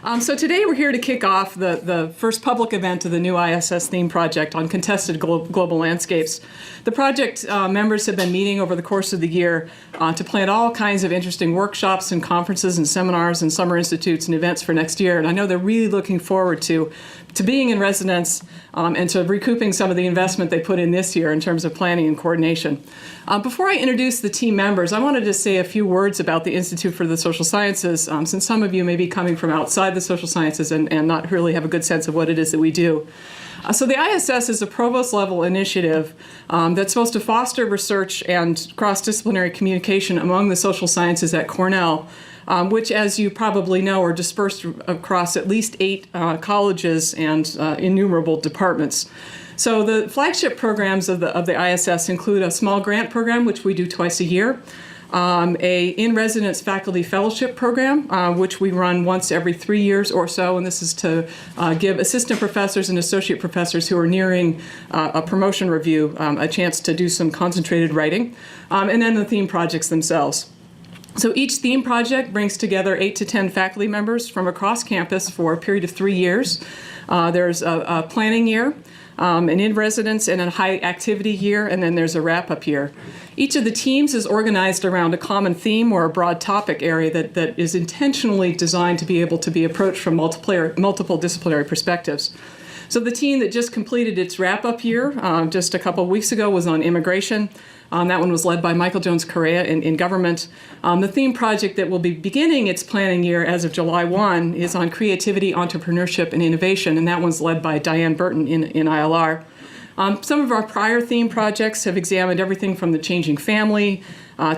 So today we're here to kick off the first public event of the new ISS theme project on contested global landscapes. The project members have been meeting over the course of the year to plan all kinds of interesting workshops and conferences and seminars and summer institutes and events for next year. And I know they're really looking forward to being in residence and to recouping some of the investment they put in this year in terms of planning and coordination. Before I introduce the team members, I wanted to say a few words about the Institute for the Social Sciences, since some of you may be coming from outside the social sciences and not really have a good sense of what it is that we do. So the ISS is a provost-level initiative that's supposed to foster research and cross-disciplinary communication among the social sciences at Cornell, which, as you probably know, are dispersed across at least 8 colleges and innumerable departments. So the flagship programs of the ISS include a small grant program, which we do twice a year, a in-residence faculty fellowship program, which we run once every 3 years or so, and this is to give assistant professors and associate professors who are nearing a promotion review a chance to do some concentrated writing, and then the theme projects themselves. So each theme project brings together 8 to 10 faculty members from across campus for a period of 3 years. There's a planning year, an in-residence and a high-activity year, and then there's a wrap-up year. Each of the teams is organized around a common theme or a broad topic area that is intentionally designed to be able to be approached from multiple disciplinary perspectives. So the team that just completed its wrap-up year just a couple of weeks ago was on immigration. That one was led by Michael Jones Correa in government. The theme project that will be beginning its planning year as of July 1 is on creativity, entrepreneurship, and innovation, and that one's led by Diane Burton in ILR. Some of our prior theme projects have examined everything from the changing family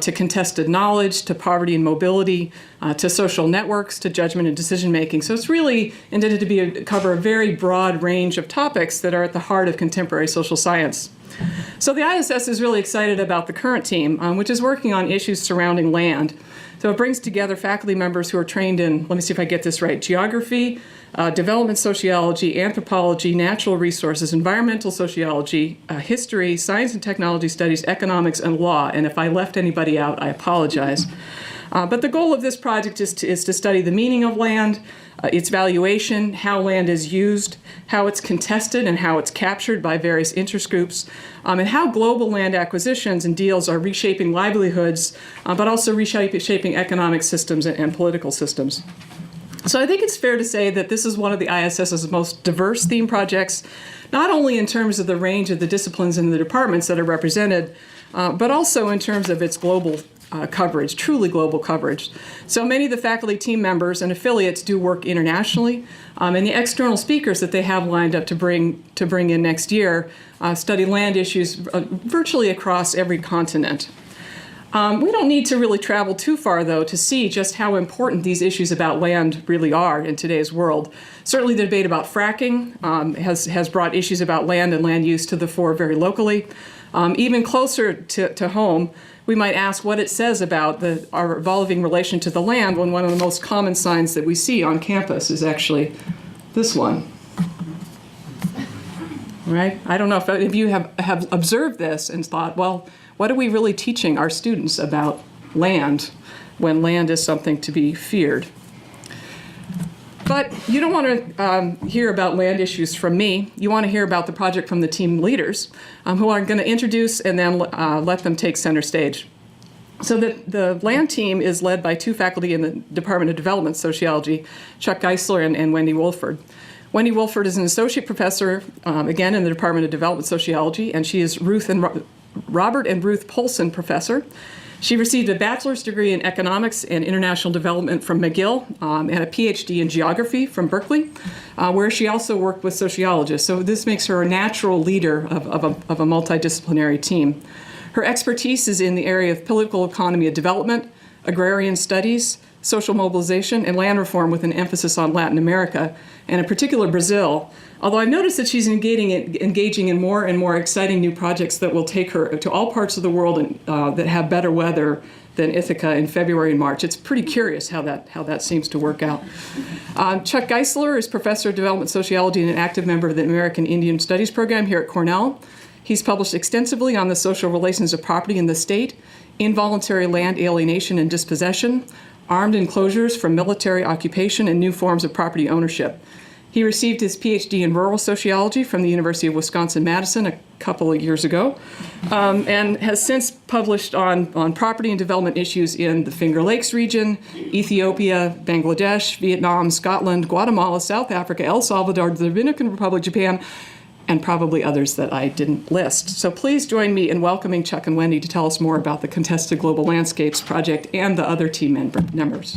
to contested knowledge, to poverty and mobility, to social networks, to judgment and decision making. So it's really intended to cover a very broad range of topics that are at the heart of contemporary social science. So the ISS is really excited about the current team, which is working on issues surrounding land. So it brings together faculty members who are trained in, let me see if I get this right, geography, development sociology, anthropology, natural resources, environmental sociology, history, science and technology studies, economics, and law. And if I left anybody out, I apologize. But the goal of this project is to study the meaning of land, its valuation, how land is used, how it's contested and how it's captured by various interest groups, and how global land acquisitions and deals are reshaping livelihoods, but also reshaping economic systems and political systems. So I think it's fair to say that this is one of the ISS's most diverse theme projects, not only in terms of the range of the disciplines and the departments that are represented, but also in terms of its global coverage, truly global coverage. So many of the faculty team members and affiliates do work internationally, and the external speakers that they have lined up to bring in next year study land issues virtually across every continent. We don't need to really travel too far, though, to see just how important these issues about land really are in today's world. Certainly the debate about fracking has brought issues about land and land use to the fore very locally. Even closer to home, we might ask what it says about our evolving relation to the land when one of the most common signs that we see on campus is actually this one. Right? I don't know if any of you have observed this and thought, well, what are we really teaching our students about land when land is something to be feared? But you don't want to hear about land issues from me. You want to hear about the project from the team leaders who are going to introduce and then let them take center stage. So the land team is led by 2 faculty in the Department of Development Sociology, Chuck Geisler and Wendy Wolford. Wendy Wolford is an associate professor, again, in the Department of Development Sociology, and she is Robert and Ruth Polson Professor. She received a bachelor's degree in economics and international development from McGill and a PhD in geography from Berkeley, where she also worked with sociologists. So this makes her a natural leader of a multidisciplinary team. Her expertise is in the area of political economy of development, agrarian studies, social mobilization, and land reform with an emphasis on Latin America, and in particular Brazil. Although I've noticed that she's engaging in more and more exciting new projects that will take her to all parts of the world and, that have better weather than Ithaca in February and March. It's pretty curious how that seems to work out. Chuck Geisler is professor of development sociology and an active member of the American Indian Studies program here at Cornell. He's published extensively on the social relations of property in the state, involuntary land alienation and dispossession, armed enclosures from military occupation, and new forms of property ownership. He received his PhD in rural sociology from the University of Wisconsin-Madison a couple of years ago, and has since published on property and development issues in the Finger Lakes region, Ethiopia, Bangladesh, Vietnam, Scotland, Guatemala, South Africa, El Salvador, the Dominican Republic, Japan, and probably others that I didn't list. So please join me in welcoming Chuck and Wendy to tell us more about the Contested Global Landscapes project and the other team members.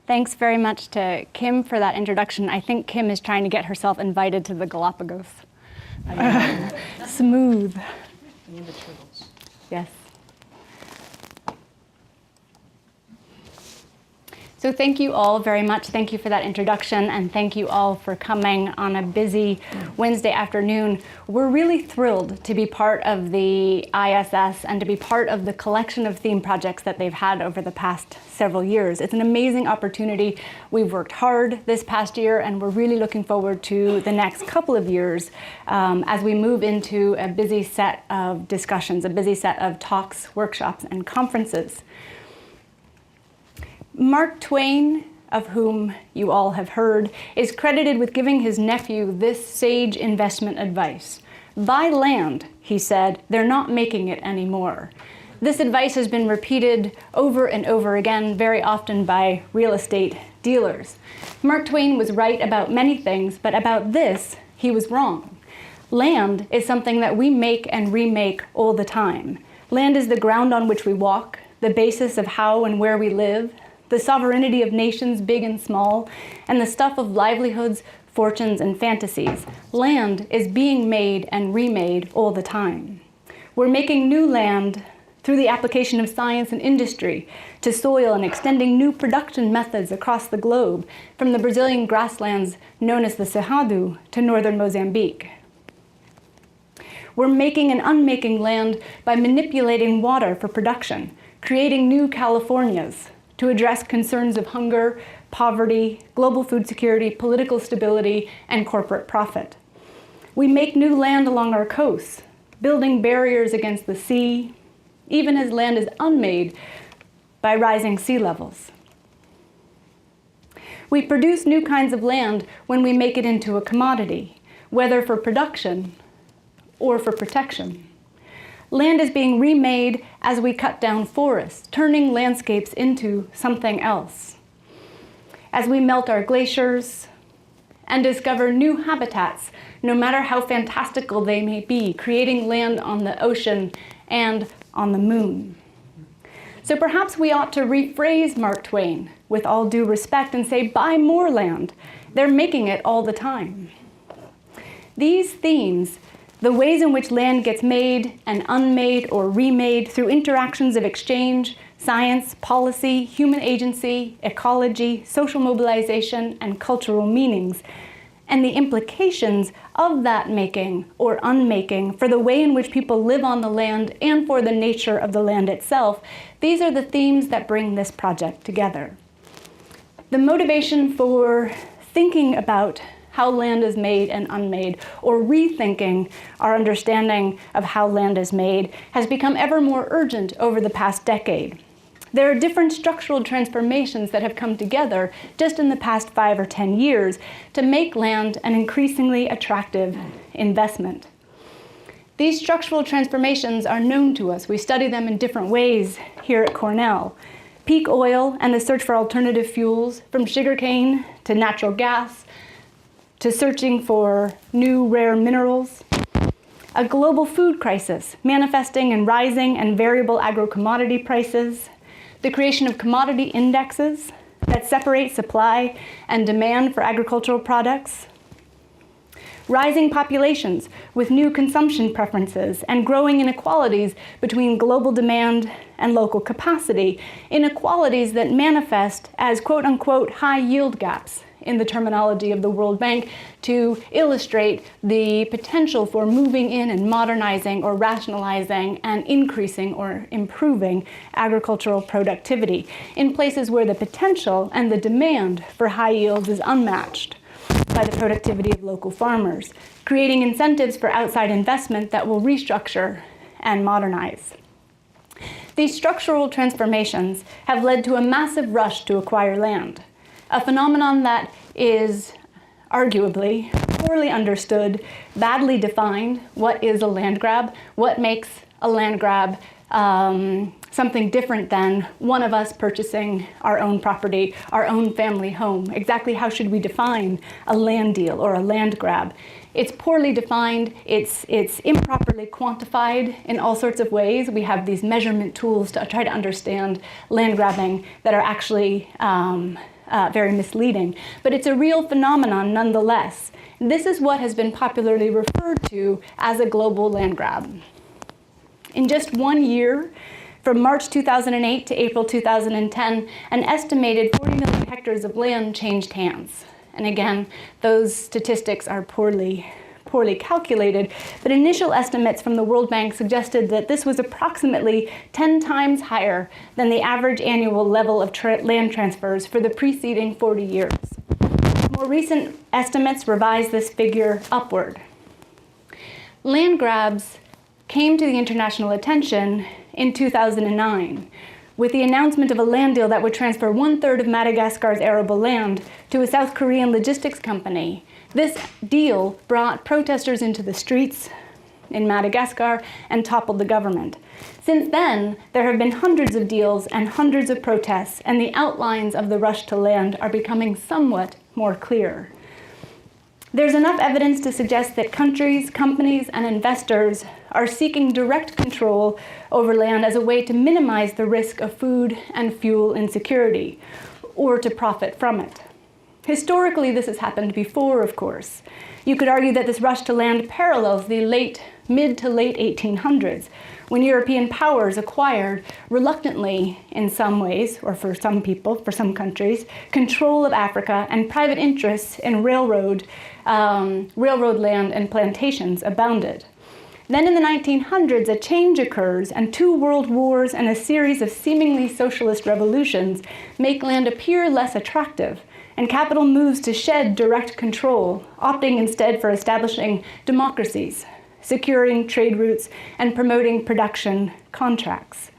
Thanks very much to Kim for that introduction. I think Kim is trying to get herself invited to the Galapagos. Smooth. Yes. So thank you all very much. Thank you for that introduction, and thank you all for coming on a busy Wednesday afternoon. We're really thrilled to be part of the ISS and to be part of the collection of theme projects that they've had over the past several years. It's an amazing opportunity. We've worked hard this past year, and we're really looking forward to the next couple of years as we move into a busy set of discussions, a busy set of talks, workshops, and conferences. Mark Twain, of whom you all have heard, is credited with giving his nephew this sage investment advice. Buy land, he said, they're not making it anymore. This advice has been repeated over and over again, very often by real estate dealers. Mark Twain was right about many things, but about this, he was wrong. Land is something that we make and remake all the time. Land is the ground on which we walk, the basis of how and where we live, the sovereignty of nations big and small, and the stuff of livelihoods, fortunes, and fantasies. Land is being made and remade all the time. We're making new land through the application of science and industry to soil and extending new production methods across the globe, from the Brazilian grasslands known as the Cerrado to northern Mozambique. We're making and unmaking land by manipulating water for production, creating new Californias, to address concerns of hunger, poverty, global food security, political stability, and corporate profit. We make new land along our coasts, building barriers against the sea, even as land is unmade by rising sea levels. We produce new kinds of land when we make it into a commodity, whether for production or for protection. Land is being remade as we cut down forests, turning landscapes into something else. As we melt our glaciers and discover new habitats, no matter how fantastical they may be, creating land on the ocean and on the moon. So perhaps we ought to rephrase Mark Twain with all due respect and say, buy more land. They're making it all the time. These themes, the ways in which land gets made and unmade or remade through interactions of exchange, science, policy, human agency, ecology, social mobilization, and cultural meanings, and the implications of that making or unmaking for the way in which people live on the land and for the nature of the land itself, these are the themes that bring this project together. The motivation for thinking about how land is made and unmade, or rethinking our understanding of how land is made, has become ever more urgent over the past decade. There are different structural transformations that have come together just in the past 5 or 10 years to make land an increasingly attractive investment. These structural transformations are known to us. We study them in different ways here at Cornell. Peak oil and the search for alternative fuels, from sugarcane to natural gas, to searching for new rare minerals. A global food crisis manifesting in rising and variable agro-commodity prices. The creation of commodity indexes that separate supply and demand for agricultural products. Rising populations with new consumption preferences and growing inequalities between global demand and local capacity, inequalities that manifest as quote-unquote high yield gaps in the terminology of the World Bank to illustrate the potential for moving in and modernizing or rationalizing and increasing or improving agricultural productivity in places where the potential and the demand for high yields is unmatched. by the productivity of local farmers, creating incentives for outside investment that will restructure and modernize. These structural transformations have led to a massive rush to acquire land, a phenomenon that is arguably poorly understood, badly defined. What is a land grab? What makes a land grab something different than one of us purchasing our own property, our own family home? Exactly how should we define a land deal or a land grab? It's poorly defined, it's improperly quantified in all sorts of ways. We have these measurement tools to try to understand land grabbing that are actually very misleading. But it's a real phenomenon nonetheless. This is what has been popularly referred to as a global land grab. In just 1 year, from March 2008 to April 2010, an estimated 40 million hectares of land changed hands. And again, those statistics are poorly calculated, but initial estimates from the World Bank suggested that this was approximately 10 times higher than the average annual level of land transfers for the preceding 40 years. More recent estimates revise this figure upward. Land grabs came to the international attention in 2009 with the announcement of a land deal that would transfer 1/3 of Madagascar's arable land to a South Korean logistics company. This deal brought protesters into the streets in Madagascar and toppled the government. Since then, there have been hundreds of deals and hundreds of protests, and the outlines of the rush to land are becoming somewhat more clear. There's enough evidence to suggest that countries, companies, and investors are seeking direct control over land as a way to minimize the risk of food and fuel insecurity, or to profit from it. Historically, this has happened before, of course. You could argue that this rush to land parallels the mid to late 1800s, when European powers acquired, reluctantly in some ways, or for some people, for some countries, control of Africa, and private interests in railroad land and plantations abounded. Then in the 1900s, a change occurs, and 2 world wars and a series of seemingly socialist revolutions make land appear less attractive, and capital moves to shed direct control, opting instead for establishing democracies, securing trade routes, and promoting production contracts.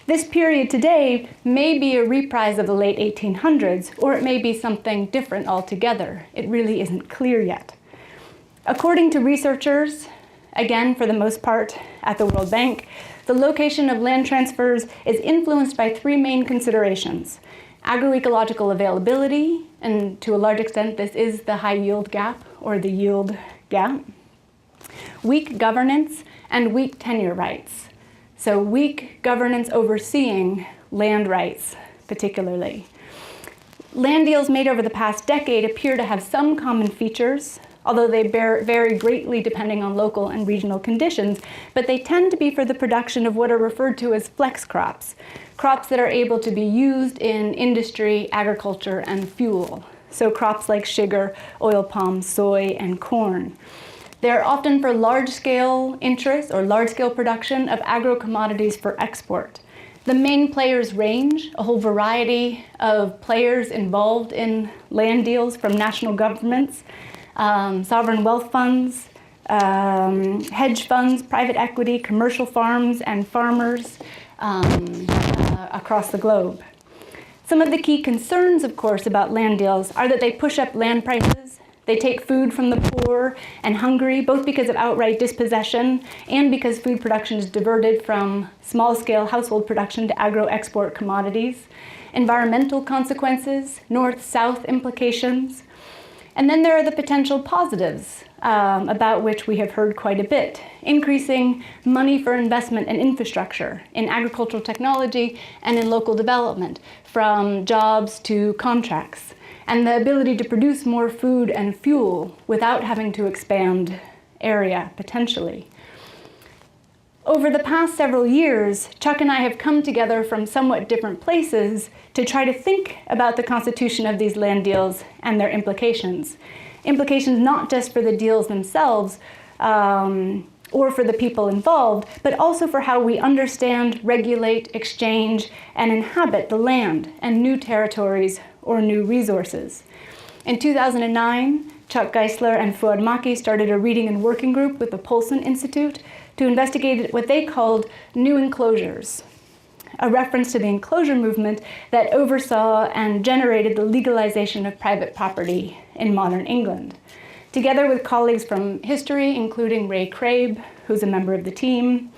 This period today may be a reprise of the late 1800s, or it may be something different altogether. It really isn't clear yet. According to researchers, again, for the most part at the World Bank, the location of land transfers is influenced by 3 main considerations: agroecological availability, and to a large extent this is the high yield gap or the yield gap, weak governance, and weak tenure rights. So weak governance overseeing land rights particularly. Land deals made over the past decade appear to have some common features, although they vary greatly depending on local and regional conditions, but they tend to be for the production of what are referred to as flex crops, crops that are able to be used in industry, agriculture, and fuel. So crops like sugar, oil palm, soy, and corn. They're often for large-scale interests or large-scale production of agro-commodities for export. The main players range, a whole variety of players involved in land deals, from national governments, sovereign wealth funds, hedge funds, private equity, commercial farms, and farmers across the globe. Some of the key concerns, of course, about land deals are that they push up land prices. They take food from the poor and hungry, both because of outright dispossession and because food production is diverted from small-scale household production to agro-export commodities. Environmental consequences, north-south implications. And then there are the potential positives, about which we have heard quite a bit. Increasing money for investment in infrastructure, in agricultural technology, and in local development, from jobs to contracts. And the ability to produce more food and fuel without having to expand area, potentially. Over the past several years, Chuck and I have come together from somewhat different places to try to think about the constitution of these land deals and their implications. Implications not just for the deals themselves, or for the people involved, but also for how we understand, regulate, exchange, and inhabit the land and new territories or new resources. In 2009, Chuck Geisler and Fuad Maki started a reading and working group with the Polson Institute to investigate what they called new enclosures, a reference to the enclosure movement that oversaw and generated the legalization of private property in modern England. Together with colleagues from history, including Ray Crabe, who's a member of the team,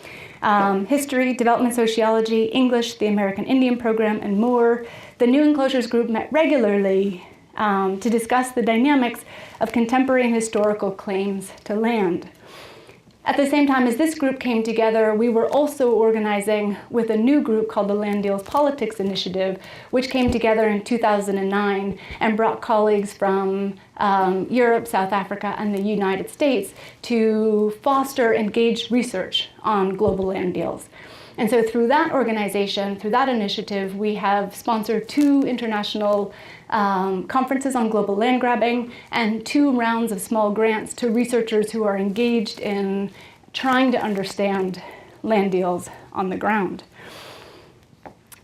history, development sociology, English, the American Indian Program, and more, the New Enclosures Group met regularly to discuss the dynamics of contemporary and historical claims to land. At the same time as this group came together, we were also organizing with a new group called the Land Deals Politics Initiative, which came together in 2009 and brought colleagues from Europe, South Africa, and the United States to foster engaged research on global land deals. And so through that organization, through that initiative, we have sponsored 2 international conferences on global land grabbing and 2 rounds of small grants to researchers who are engaged in trying to understand land deals on the ground.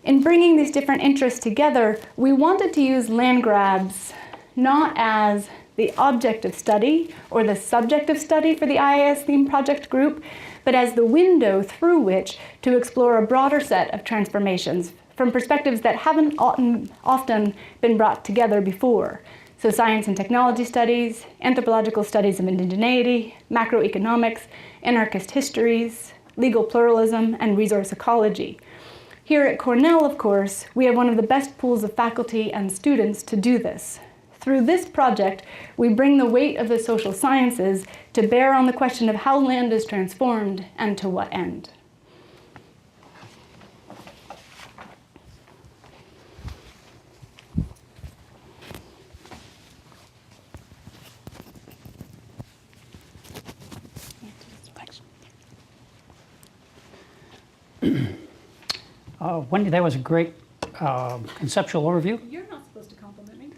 In bringing these different interests together, we wanted to use land grabs not as the object of study or the subject of study for the IIS theme project group, but as the window through which to explore a broader set of transformations from perspectives that haven't often been brought together before. So science and technology studies, anthropological studies of indigeneity, macroeconomics, anarchist histories, legal pluralism, and resource ecology. Here at Cornell, of course, we have one of the best pools of faculty and students to do this. Through this project, we bring the weight of the social sciences to bear on the question of how land is transformed and to what end. Wendy, that was a great conceptual overview. You're not supposed to compliment me.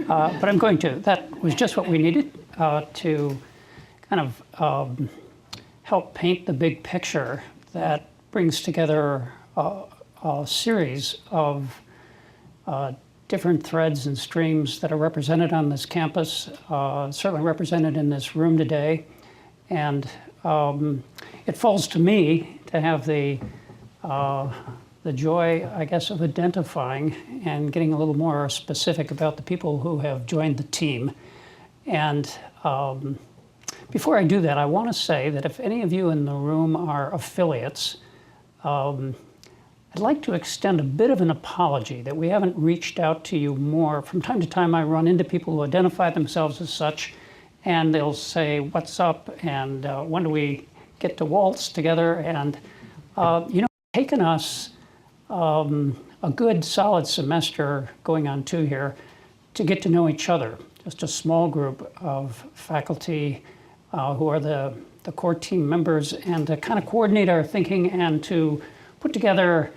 But I'm going to. That was just what we needed to kind of help paint the big picture that brings together a series of different threads and streams that are represented on this campus, certainly represented in this room today. And it falls to me to have the joy, I guess, of identifying and getting a little more specific about the people who have joined the team. And before I do that, I want to say that if any of you in the room are affiliates, I'd like to extend a bit of an apology that we haven't reached out to you more. From time to time, I run into people who identify themselves as such, and they'll say, "What's up?" and "When do we get to waltz together?" And it's taken us a good solid semester going on 2 here to get to know each other. Just a small group of faculty who are the core team members, and to kind of coordinate our thinking and to put together,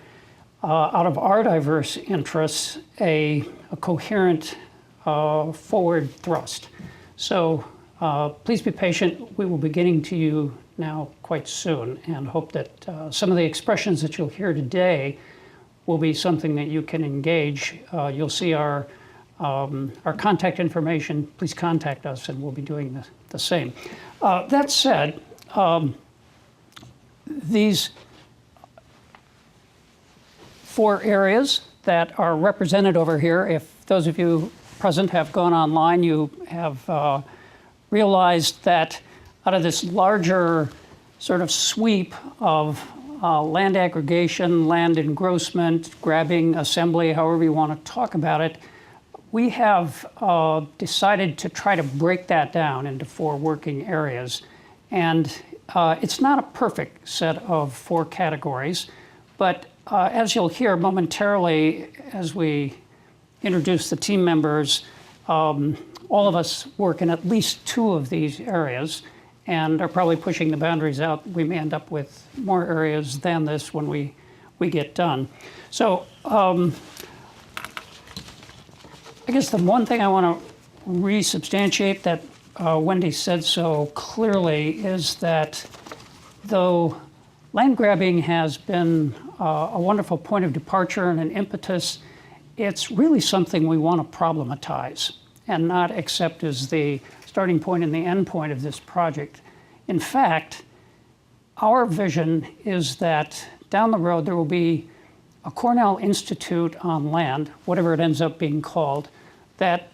out of our diverse interests, a coherent forward thrust. So please be patient. We will be getting to you now quite soon, and hope that some of the expressions that you'll hear today will be something that you can engage. You'll see our contact information. Please contact us, and we'll be doing the same. That said, these 4 areas that are represented over here, if those of you present have gone online, you have realized that out of this larger sort of sweep of land aggregation, land engrossment, grabbing, assembly, however you want to talk about it, we have decided to try to break that down into 4 working areas. And it's not a perfect set of 4 categories, but as you'll hear momentarily as we introduce the team members, all of us work in at least 2 of these areas and are probably pushing the boundaries out. We may end up with more areas than this when we get done. So I guess the one thing I want to resubstantiate that Wendy said so clearly is that though land grabbing has been a wonderful point of departure and an impetus, it's really something we want to problematize. and not accept as the starting point and the end point of this project. In fact, our vision is that down the road there will be a Cornell Institute on Land, whatever it ends up being called, that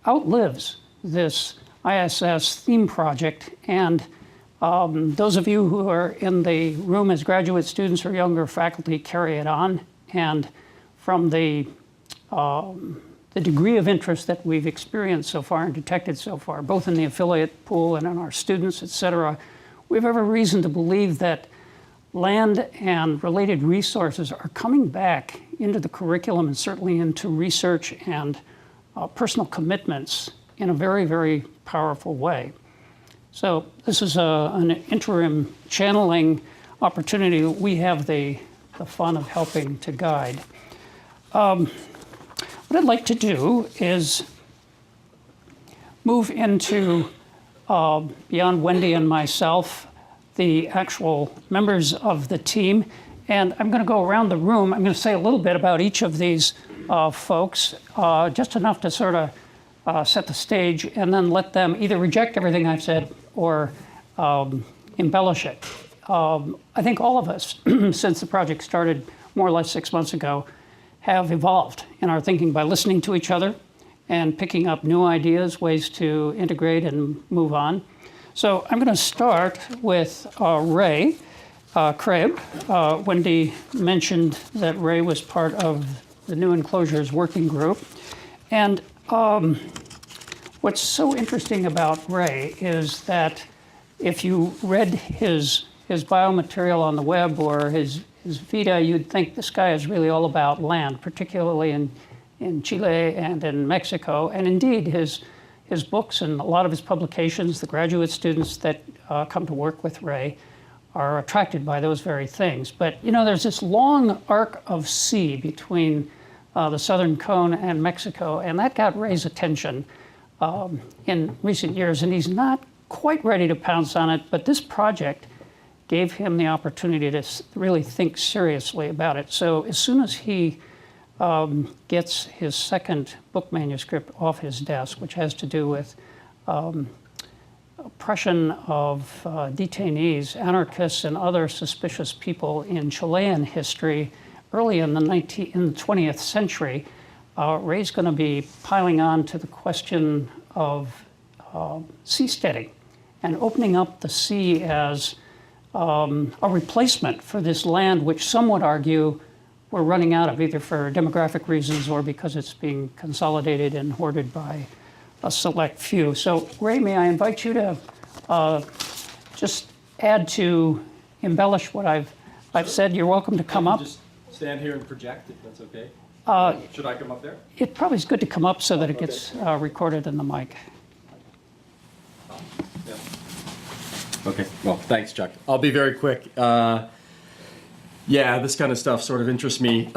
outlives this ISS theme project. And those of you who are in the room as graduate students or younger faculty carry it on. And from the degree of interest that we've experienced so far and detected so far, both in the affiliate pool and in our students, et cetera, we have every reason to believe that land and related resources are coming back into the curriculum and certainly into research and personal commitments in a very, very powerful way. So this is an interim channeling opportunity that we have the fun of helping to guide. What I'd like to do is move into, beyond Wendy and myself, the actual members of the team. And I'm going to go around the room. I'm going to say a little bit about each of these folks, just enough to sort of set the stage, and then let them either reject everything I've said or embellish it. I think all of us, since the project started more or less 6 months ago, have evolved in our thinking by listening to each other and picking up new ideas, ways to integrate and move on. So I'm going to start with Ray Craib. Wendy mentioned that Ray was part of the New Enclosures Working Group. And what's so interesting about Ray is that if you read his biomaterial on the web or his vita, you'd think this guy is really all about land, particularly in Chile and in Mexico. And indeed, his books and a lot of his publications, the graduate students that come to work with Ray are attracted by those very things. But you know, there's this long arc of sea between the southern cone and Mexico, and that got Ray's attention in recent years, and he's not quite ready to pounce on it, but this project gave him the opportunity to really think seriously about it. So as soon as he gets his second book manuscript off his desk, which has to do with oppression of detainees, anarchists, and other suspicious people in Chilean history early in the 20th century, Ray's going to be piling on to the question of seasteading and opening up the sea as a replacement for this land, which some would argue we're running out of, either for demographic reasons or because it's being consolidated and hoarded by a select few. So, Ray, may I invite you to just add to embellish what I've said? You're welcome to come up. Just stand here and project, if that's okay. Should I come up there? It probably is good to come up so that it gets recorded in the mic. Yeah. Okay, well, thanks, Chuck. I'll be very quick. Yeah, this kind of stuff sort of interests me.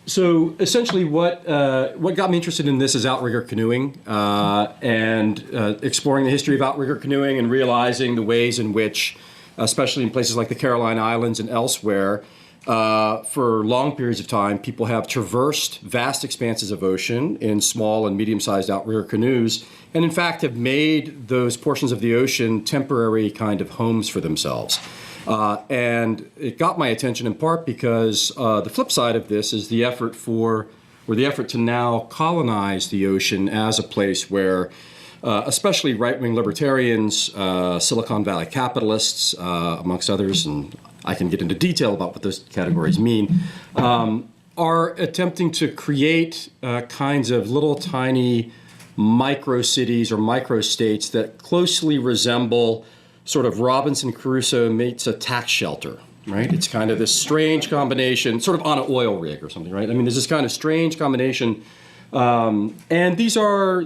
So essentially what got me interested in this is outrigger canoeing and exploring the history of outrigger canoeing and realizing the ways in which, especially in places like the Caroline Islands and elsewhere, for long periods of time, people have traversed vast expanses of ocean in small and medium-sized outrigger canoes, and in fact have made those portions of the ocean temporary kind of homes for themselves. And it got my attention in part because the flip side of this is the effort to now colonize the ocean as a place where especially right-wing libertarians, Silicon Valley capitalists, amongst others, and I can get into detail about what those categories mean, are attempting to create kinds of little tiny micro-cities or micro-states that closely resemble sort of Robinson Crusoe meets a tax shelter, right? It's kind of this strange combination, sort of on an oil rig or something, right? I mean, there's this kind of strange combination. And these were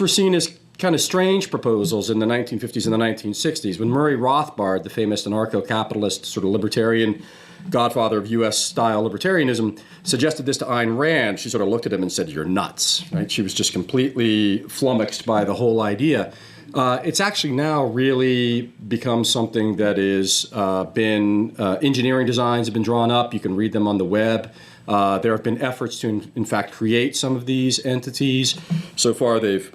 seen as kind of strange proposals in the 1950s and the 1960s when Murray Rothbard, the famous anarcho-capitalist sort of libertarian godfather of U.S.-style libertarianism, suggested this to Ayn Rand. She sort of looked at him and said, "You're nuts," right? She was just completely flummoxed by the whole idea. It's actually now really become something that is been engineering designs have been drawn up. You can read them on the web. There have been efforts to, in fact, create some of these entities. So far, they've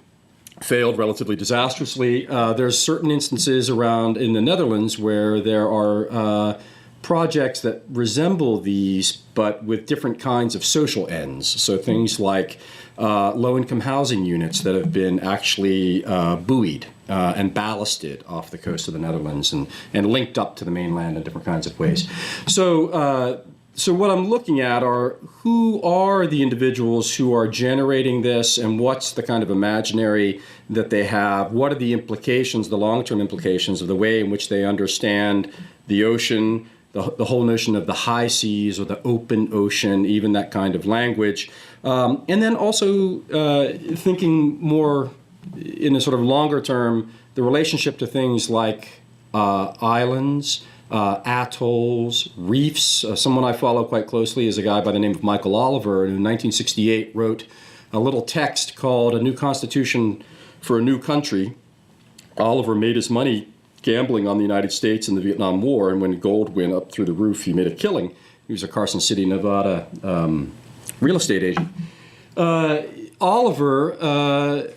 failed relatively disastrously. There's certain instances around in the Netherlands where there are projects that resemble these, but with different kinds of social ends. So things like low-income housing units that have been actually buoyed and ballasted off the coast of the Netherlands and linked up to the mainland in different kinds of ways. So what I'm looking at are who are the individuals who are generating this, and what's the kind of imaginary that they have? What are the implications, the long-term implications of the way in which they understand the ocean, the whole notion of the high seas or the open ocean, even that kind of language. And then also thinking more in a sort of longer term, the relationship to things like islands, atolls, reefs. Someone I follow quite closely is a guy by the name of Michael Oliver, who in 1968 wrote a little text called A New Constitution for a New Country. Oliver made his money gambling on the United States in the Vietnam War, and when gold went up through the roof, he made a killing. He was a Carson City, Nevada real estate agent. Oliver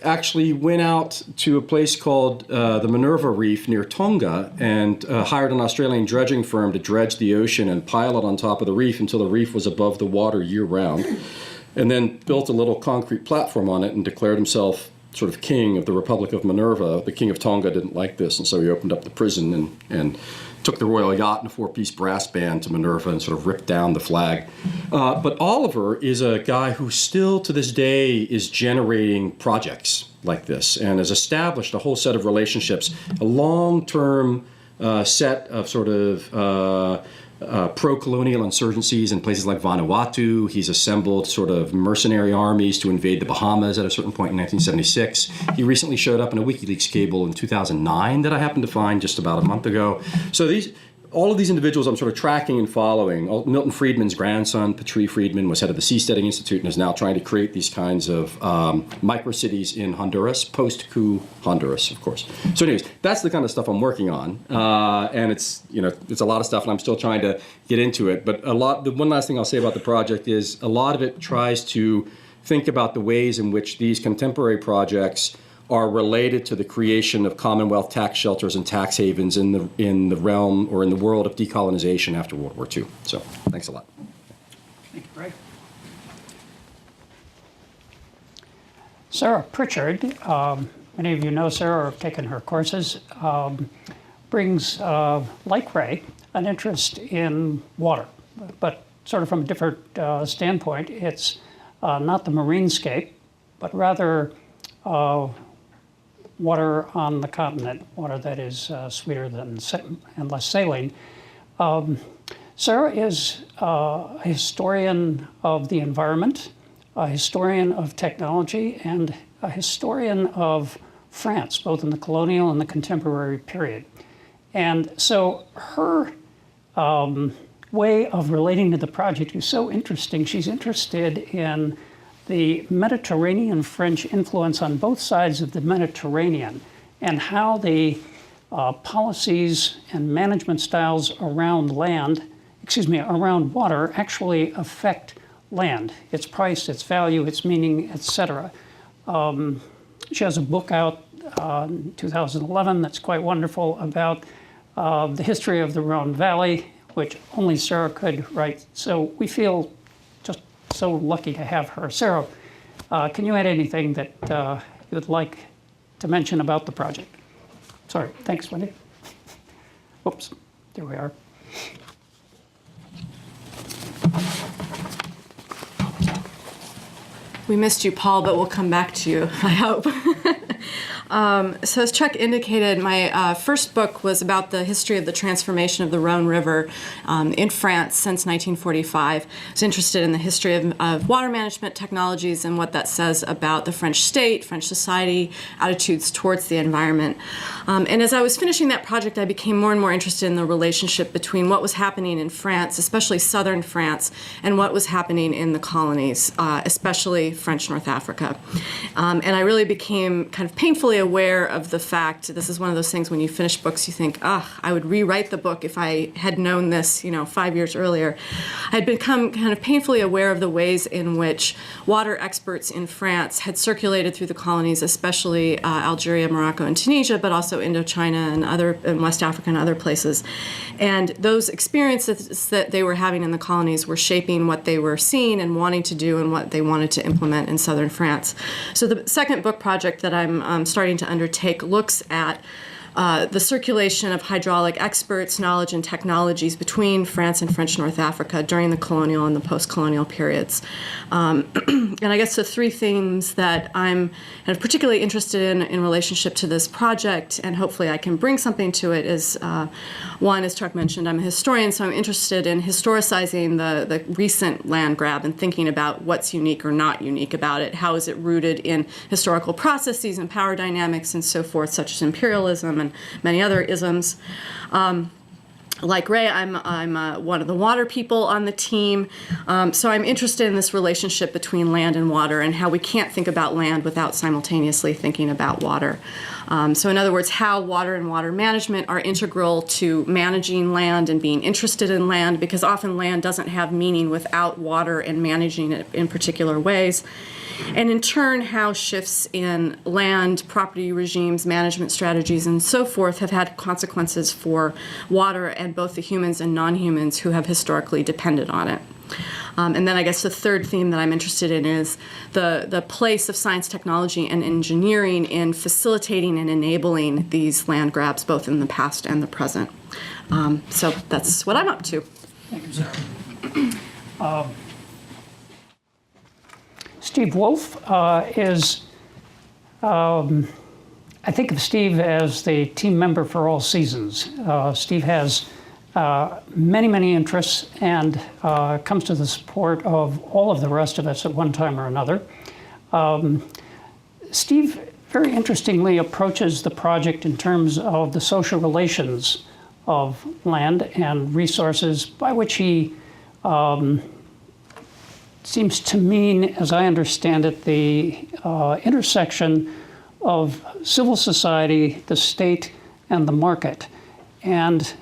actually went out to a place called the Minerva Reef near Tonga and hired an Australian dredging firm to dredge the ocean and pile it on top of the reef until the reef was above the water year-round, and then built a little concrete platform on it and declared himself sort of king of the Republic of Minerva. The king of Tonga didn't like this, and so he opened up the prison and took the royal yacht and a four-piece brass band to Minerva and sort of ripped down the flag. But Oliver is a guy who still to this day is generating projects like this and has established a whole set of relationships, a long-term set of sort of pro-colonial insurgencies in places like Vanuatu. He's assembled sort of mercenary armies to invade the Bahamas at a certain point in 1976. He recently showed up in a WikiLeaks cable in 2009 that I happened to find just about a month ago. So all of these individuals I'm sort of tracking and following. Milton Friedman's grandson, Patri Friedman, was head of the Seasteading Institute and is now trying to create these kinds of micro-cities in Honduras, post-coup Honduras, of course. So anyways, that's the kind of stuff I'm working on. And it's a lot of stuff, and I'm still trying to get into it. But the one last thing I'll say about the project is a lot of it tries to think about the ways in which these contemporary projects are related to the creation of Commonwealth tax shelters and tax havens in the realm or in the world of decolonization after World War II. So, thanks a lot. Thank you, Greg. Sarah Pritchard, many of you know Sarah or have taken her courses, brings, like Ray, an interest in water, but sort of from a different standpoint. It's not the marinescape, but rather water on the continent, water that is sweeter than and less saline. Sarah is a historian of the environment, a historian of technology, and a historian of France, both in the colonial and the contemporary period. And so her way of relating to the project is so interesting. She's interested in the Mediterranean French influence on both sides of the Mediterranean and how the policies and management styles around around water actually affect land, its price, its value, its meaning, etc. She has a book out in 2011 that's quite wonderful about the history of the Rhone Valley, which only Sarah could write. So we feel just so lucky to have her. Sarah, can you add anything that you would like to mention about the project? Sorry, thanks, Wendy. Oops, there we are. We missed you, Paul, but we'll come back to you, I hope. So as Chuck indicated, my first book was about the history of the transformation of the Rhone River in France since 1945. I was interested in the history of water management technologies and what that says about the French state, French society, attitudes towards the environment. And as I was finishing that project, I became more and more interested in the relationship between what was happening in France, especially southern France, and what was happening in the colonies, especially French North Africa. And I really became kind of painfully aware of the fact, this is one of those things when you finish books, you think, I would rewrite the book if I had known this, 5 years earlier. I had become kind of painfully aware of the ways in which water experts in France had circulated through the colonies, especially Algeria, Morocco, and Tunisia, but also Indochina and West Africa and other places. And those experiences that they were having in the colonies were shaping what they were seeing and wanting to do and what they wanted to implement in southern France. So the second book project that I'm starting to undertake looks at the circulation of hydraulic experts, knowledge, and technologies between France and French North Africa during the colonial and the post-colonial periods. And I guess the three themes that I'm kind of particularly interested in relationship to this project, and hopefully I can bring something to it, is one, as Chuck mentioned, I'm a historian, so I'm interested in historicizing the recent land grab and thinking about what's unique or not unique about it. How is it rooted in historical processes and power dynamics and so forth, such as imperialism and many other isms. Like Ray, I'm one of the water people on the team, so I'm interested in this relationship between land and water and how we can't think about land without simultaneously thinking about water. So in other words, how water and water management are integral to managing land and being interested in land, because often land doesn't have meaning without water and managing it in particular ways. And in turn, how shifts in land, property regimes, management strategies, and so forth have had consequences for water and both the humans and non-humans who have historically depended on it. And then I guess the third theme that I'm interested in is the place of science, technology, and engineering in facilitating and enabling these land grabs, both in the past and the present. So that's what I'm up to. Thank you, Sarah. Steve Wolf is, I think of Steve as the team member for all seasons. Steve has many, many interests and comes to the support of all of the rest of us at one time or another. Steve very interestingly approaches the project in terms of the social relations of land and resources, by which he seems to mean, as I understand it, the intersection of civil society, the state, and the market. And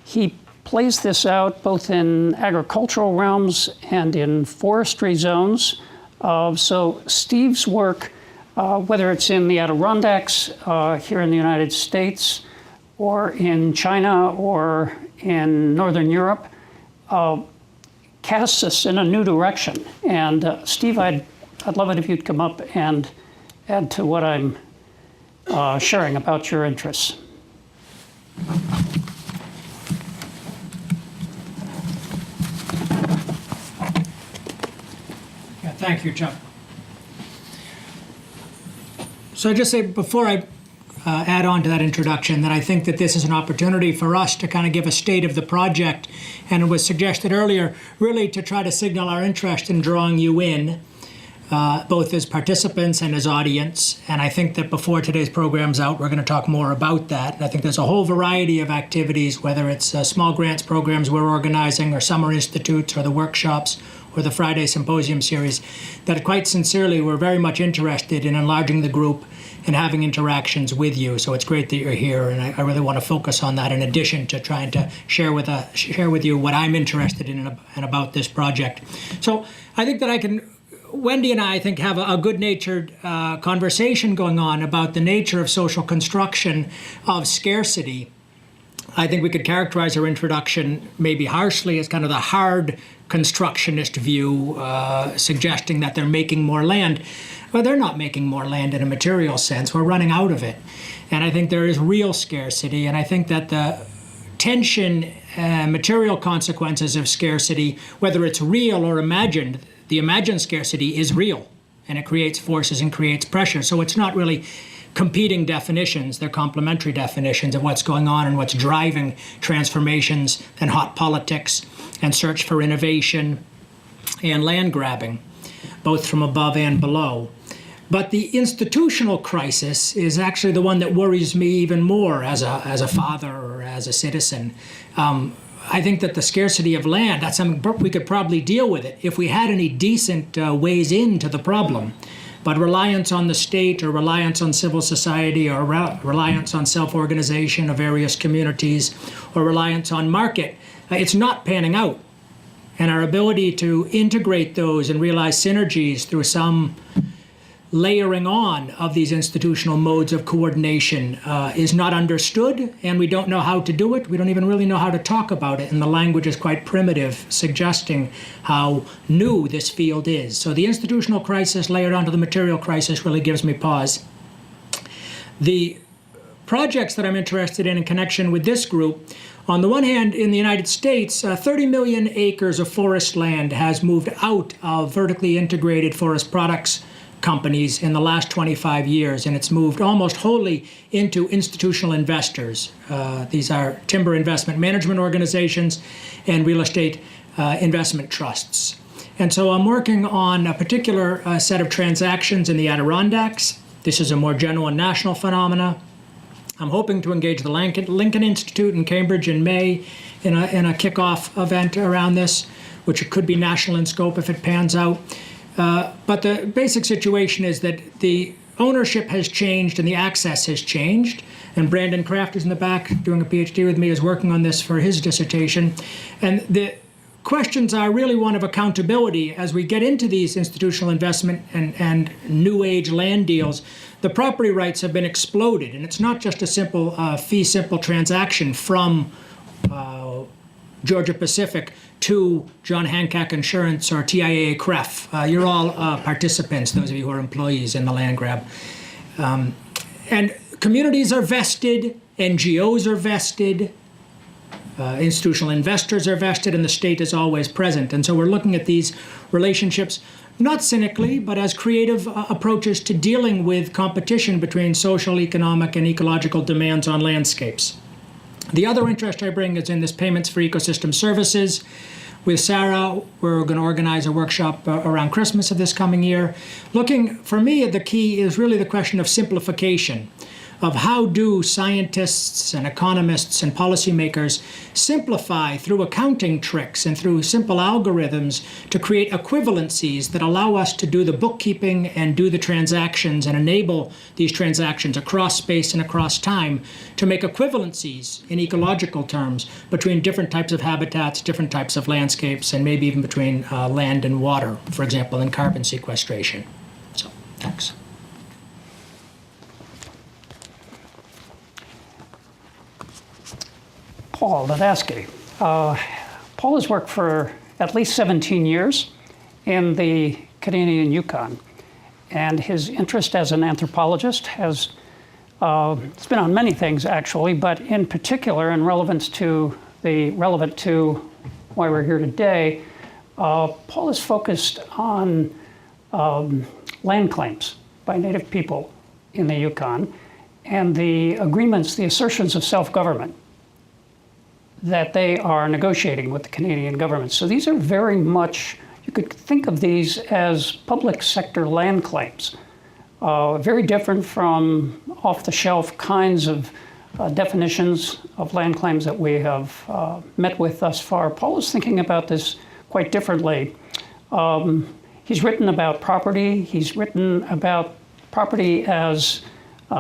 he plays this out both in agricultural realms and in forestry zones. So Steve's work, whether it's in the Adirondacks here in the United States, or in China, or in Northern Europe, casts us in a new direction. And Steve, I'd love it if you'd come up and add to what I'm sharing about your interests. Yeah, thank you, Chuck. So I just say before I add on to that introduction that I think that this is an opportunity for us to kind of give a state of the project, and it was suggested earlier, really to try to signal our interest in drawing you in, both as participants and as audience. And I think that before today's program's out, we're going to talk more about that. And I think there's a whole variety of activities, whether it's small grants programs we're organizing, or summer institutes, or the workshops, or the Friday Symposium series, that quite sincerely we're very much interested in enlarging the group and having interactions with you. So it's great that you're here, and I really want to focus on that in addition to trying to share with you what I'm interested in and about this project. So I think that Wendy and I think, have a good-natured conversation going on about the nature of social construction of scarcity. I think we could characterize our introduction maybe harshly as kind of the hard constructionist view, suggesting that they're making more land. Well, they're not making more land in a material sense. We're running out of it. And I think there is real scarcity. And I think that the tension and material consequences of scarcity, whether it's real or imagined, the imagined scarcity is real. And it creates forces and creates pressure. So it's not really competing definitions. They're complementary definitions of what's going on and what's driving transformations and hot politics and search for innovation and land grabbing, both from above and below. But the institutional crisis is actually the one that worries me even more as a father or as a citizen. I think that the scarcity of land, that's something we could probably deal with it if we had any decent ways into the problem. but reliance on the state or reliance on civil society or reliance on self-organization of various communities or reliance on market, it's not panning out. And our ability to integrate those and realize synergies through some layering on of these institutional modes of coordination is not understood, and we don't know how to do it. We don't even really know how to talk about it, and the language is quite primitive, suggesting how new this field is. So the institutional crisis layered onto the material crisis really gives me pause. The projects that I'm interested in connection with this group, on the one hand, in the United States, 30 million acres of forest land has moved out of vertically integrated forest products companies in the last 25 years, and it's moved almost wholly into institutional investors. These are timber investment management organizations and real estate investment trusts. And so I'm working on a particular set of transactions in the Adirondacks. This is a more general and national phenomena. I'm hoping to engage the Lincoln Institute in Cambridge in May in a kickoff event around this, which could be national in scope if it pans out. But the basic situation is that the ownership has changed and the access has changed. And Brandon Kraft is in the back doing a PhD with me, is working on this for his dissertation. And the questions are really one of accountability as we get into these institutional investment and new age land deals. The property rights have been exploded, and it's not just a simple fee simple transaction from Georgia Pacific to John Hancock Insurance or TIAA CREF. You're all participants, those of you who are employees in the land grab. And communities are vested, NGOs are vested, institutional investors are vested, and the state is always present. And so we're looking at these relationships not cynically, but as creative approaches to dealing with competition between social, economic, and ecological demands on landscapes. The other interest I bring is in this payments for ecosystem services. With Sarah, we're going to organize a workshop around Christmas of this coming year. Looking, for me, the key is really the question of simplification, of how do scientists and economists and policymakers simplify through accounting tricks and through simple algorithms to create equivalencies that allow us to do the bookkeeping and do the transactions and enable these transactions across space and across time to make equivalencies in ecological terms between different types of habitats, different types of landscapes, and maybe even between land and water, for example, in carbon sequestration. So, thanks. Paul Ladasky. Paul has worked for at least 17 years in the Canadian Yukon, and his interest as an anthropologist has it's been on many things actually, but in particular and relevant to why we're here today, Paul is focused on land claims by Native people in the Yukon and the agreements, the assertions of self-government that they are negotiating with the Canadian government. So these are very much, you could think of these as public sector land claims, very different from off-the-shelf kinds of definitions of land claims that we have met with thus far. Paul is thinking about this quite differently. He's written about property. He's written about property as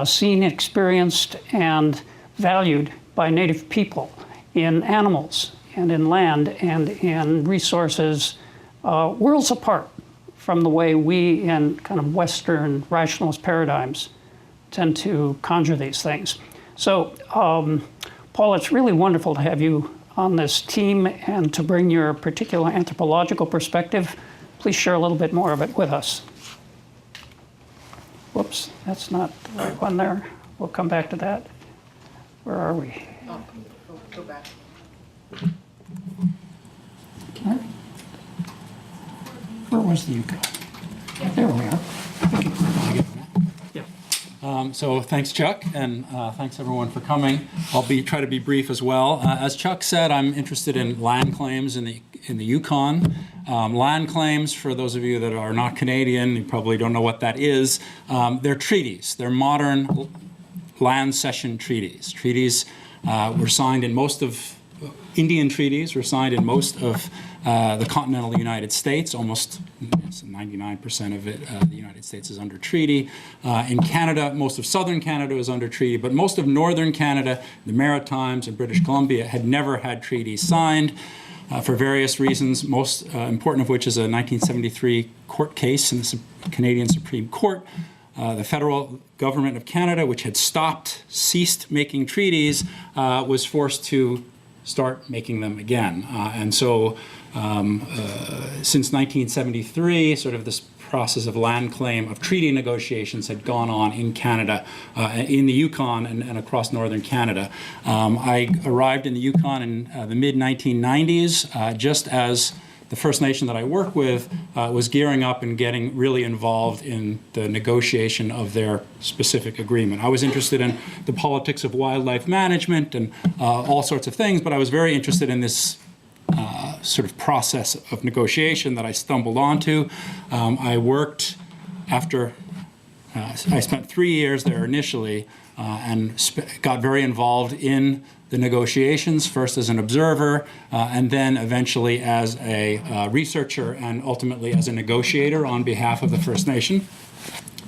seen, experienced, and valued by Native people in animals and in land and in resources worlds apart from the way we in kind of Western rationalist paradigms tend to conjure these things. So, Paul, it's really wonderful to have you on this team and to bring your particular anthropological perspective. Please share a little bit more of it with us. Whoops, that's not the right one there. We'll come back to that. Where are we? Go back. Okay. Where was the Yukon? There we are. Yeah. So thanks, Chuck, and thanks everyone for coming. I'll try to be brief as well. As Chuck said, I'm interested in land claims in the Yukon. Land claims, for those of you that are not Canadian, you probably don't know what that is. They're treaties. They're modern land cession treaties. Treaties were signed in most of Indian treaties were signed in most of the continental United States, almost 99% of it, the United States is under treaty. In Canada, most of southern Canada is under treaty, but most of northern Canada, the Maritimes and British Columbia had never had treaties signed for various reasons, most important of which is a 1973 court case in the Canadian Supreme Court. The federal government of Canada, which had ceased making treaties, was forced to start making them again. And so since 1973, sort of this process of land claim, of treaty negotiations had gone on in Canada, in the Yukon and across northern Canada. I arrived in the Yukon in the mid-1990s, just as the First Nation that I work with was gearing up and getting really involved in the negotiation of their specific agreement. I was interested in the politics of wildlife management and all sorts of things, but I was very interested in this sort of process of negotiation that I stumbled onto. I worked after, I spent 3 years there initially and got very involved in the negotiations, first as an observer, and then eventually as a researcher and ultimately as a negotiator on behalf of the First Nation.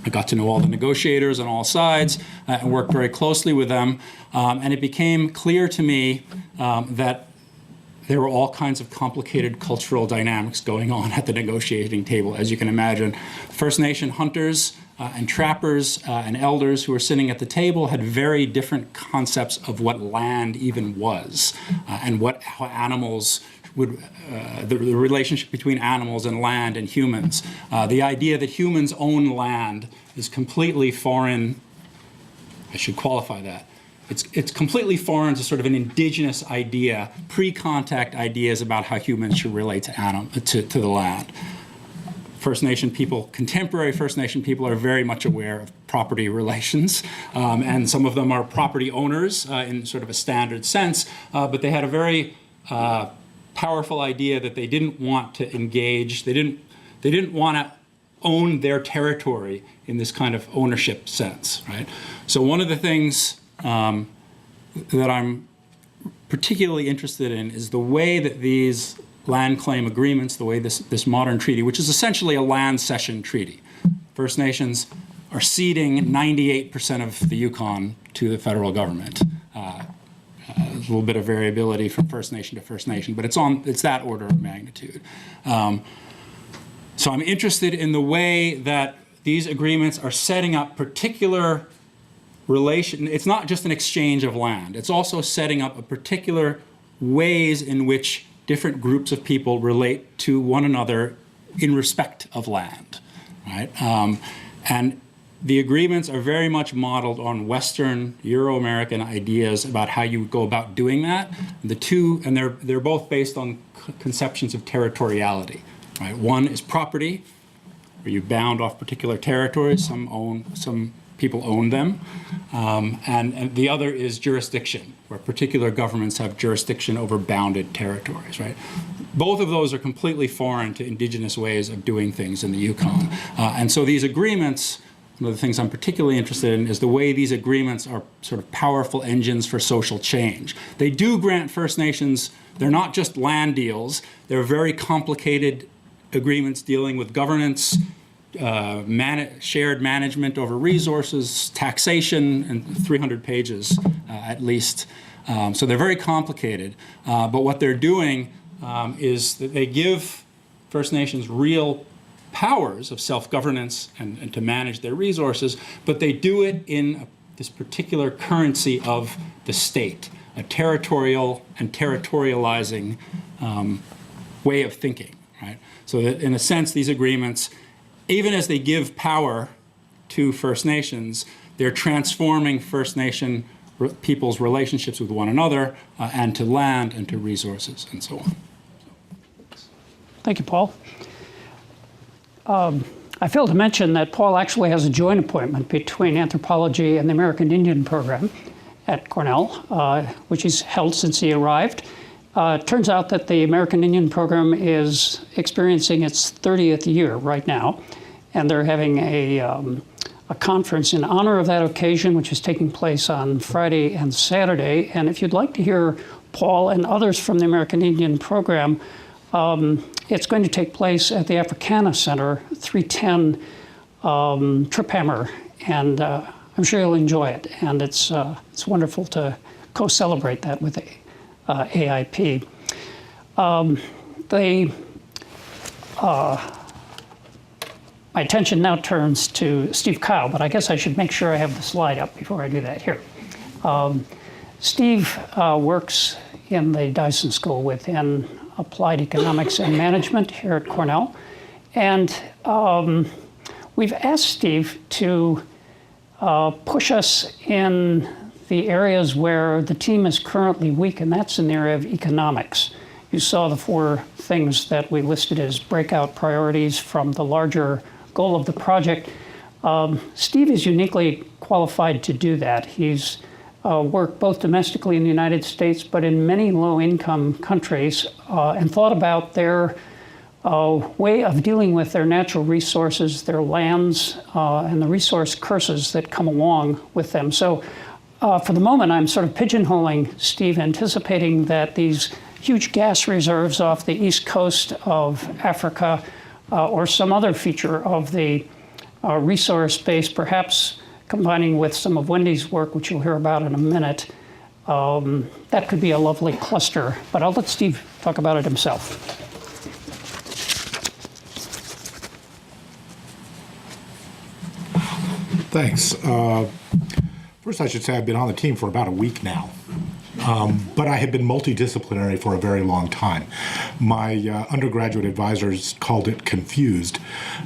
I got to know all the negotiators on all sides and worked very closely with them. And it became clear to me that there were all kinds of complicated cultural dynamics going on at the negotiating table, as you can imagine. First Nation hunters and trappers and elders who were sitting at the table had very different concepts of what land even was and how animals would, the relationship between animals and land and humans. The idea that humans own land is completely foreign. I should qualify that. It's completely foreign to sort of an indigenous idea, pre-contact ideas about how humans should relate to the land. First Nation people, contemporary First Nation people, are very much aware of property relations, and some of them are property owners in sort of a standard sense, but they had a very powerful idea that they didn't want to engage, they didn't want to own their territory in this kind of ownership sense, right? So one of the things that I'm particularly interested in is the way that these land claim agreements, the way this modern treaty, which is essentially a land cession treaty. First Nations are ceding 98% of the Yukon to the federal government. A little bit of variability from First Nation to First Nation, but it's that order of magnitude. So I'm interested in the way that these agreements are setting up particular relation. It's not just an exchange of land. It's also setting up a particular ways in which different groups of people relate to one another in respect of land, right? And the agreements are very much modeled on Western Euro-American ideas about how you would go about doing that. They're both based on conceptions of territoriality, right? One is property, where you bound off particular territories. Some people own them, and the other is jurisdiction, where particular governments have jurisdiction over bounded territories, right? Both of those are completely foreign to indigenous ways of doing things in the Yukon. And so these agreements, one of the things I'm particularly interested in is the way these agreements are sort of powerful engines for social change. They do grant First Nations, they're not just land deals, they're very complicated agreements dealing with governance, shared management over resources, taxation, and 300 pages at least. So they're very complicated. But what they're doing is that they give First Nations real powers of self-governance and to manage their resources, but they do it in this particular currency of the state, a territorial and territorializing way of thinking, right? So that in a sense, these agreements, even as they give power to First Nations, they're transforming First Nation people's relationships with one another and to land and to resources and so on. Thank you, Paul. I failed to mention that Paul actually has a joint appointment between anthropology and the American Indian program at Cornell, which he's held since he arrived. It turns out that the American Indian program is experiencing its 30th year right now, and they're having a conference in honor of that occasion, which is taking place on Friday and Saturday. And if you'd like to hear Paul and others from the American Indian program It's going to take place at the Africana Center, 310 Triphammer, and I'm sure you'll enjoy it. And it's wonderful to co-celebrate that with AIP. My attention now turns to Steve Kyle, but I guess I should make sure I have the slide up before I do that. Here. Steve works in the Dyson School within Applied Economics and Management here at Cornell. And we've asked Steve to push us in the areas where the team is currently weak, and that's in the area of economics. You saw the 4 things that we listed as breakout priorities from the larger goal of the project. Steve is uniquely qualified to do that. He's worked both domestically in the United States, but in many low-income countries, and thought about their way of dealing with their natural resources, their lands, and the resource curses that come along with them. So for the moment, I'm sort of pigeonholing Steve, anticipating that these huge gas reserves off the east coast of Africa or some other feature of the resource base, perhaps combining with some of Wendy's work, which you'll hear about in a minute, that could be a lovely cluster. But I'll let Steve talk about it himself. Thanks. First, I should say I've been on the team for about a week now. But I have been multidisciplinary for a very long time. My undergraduate advisors called it confused.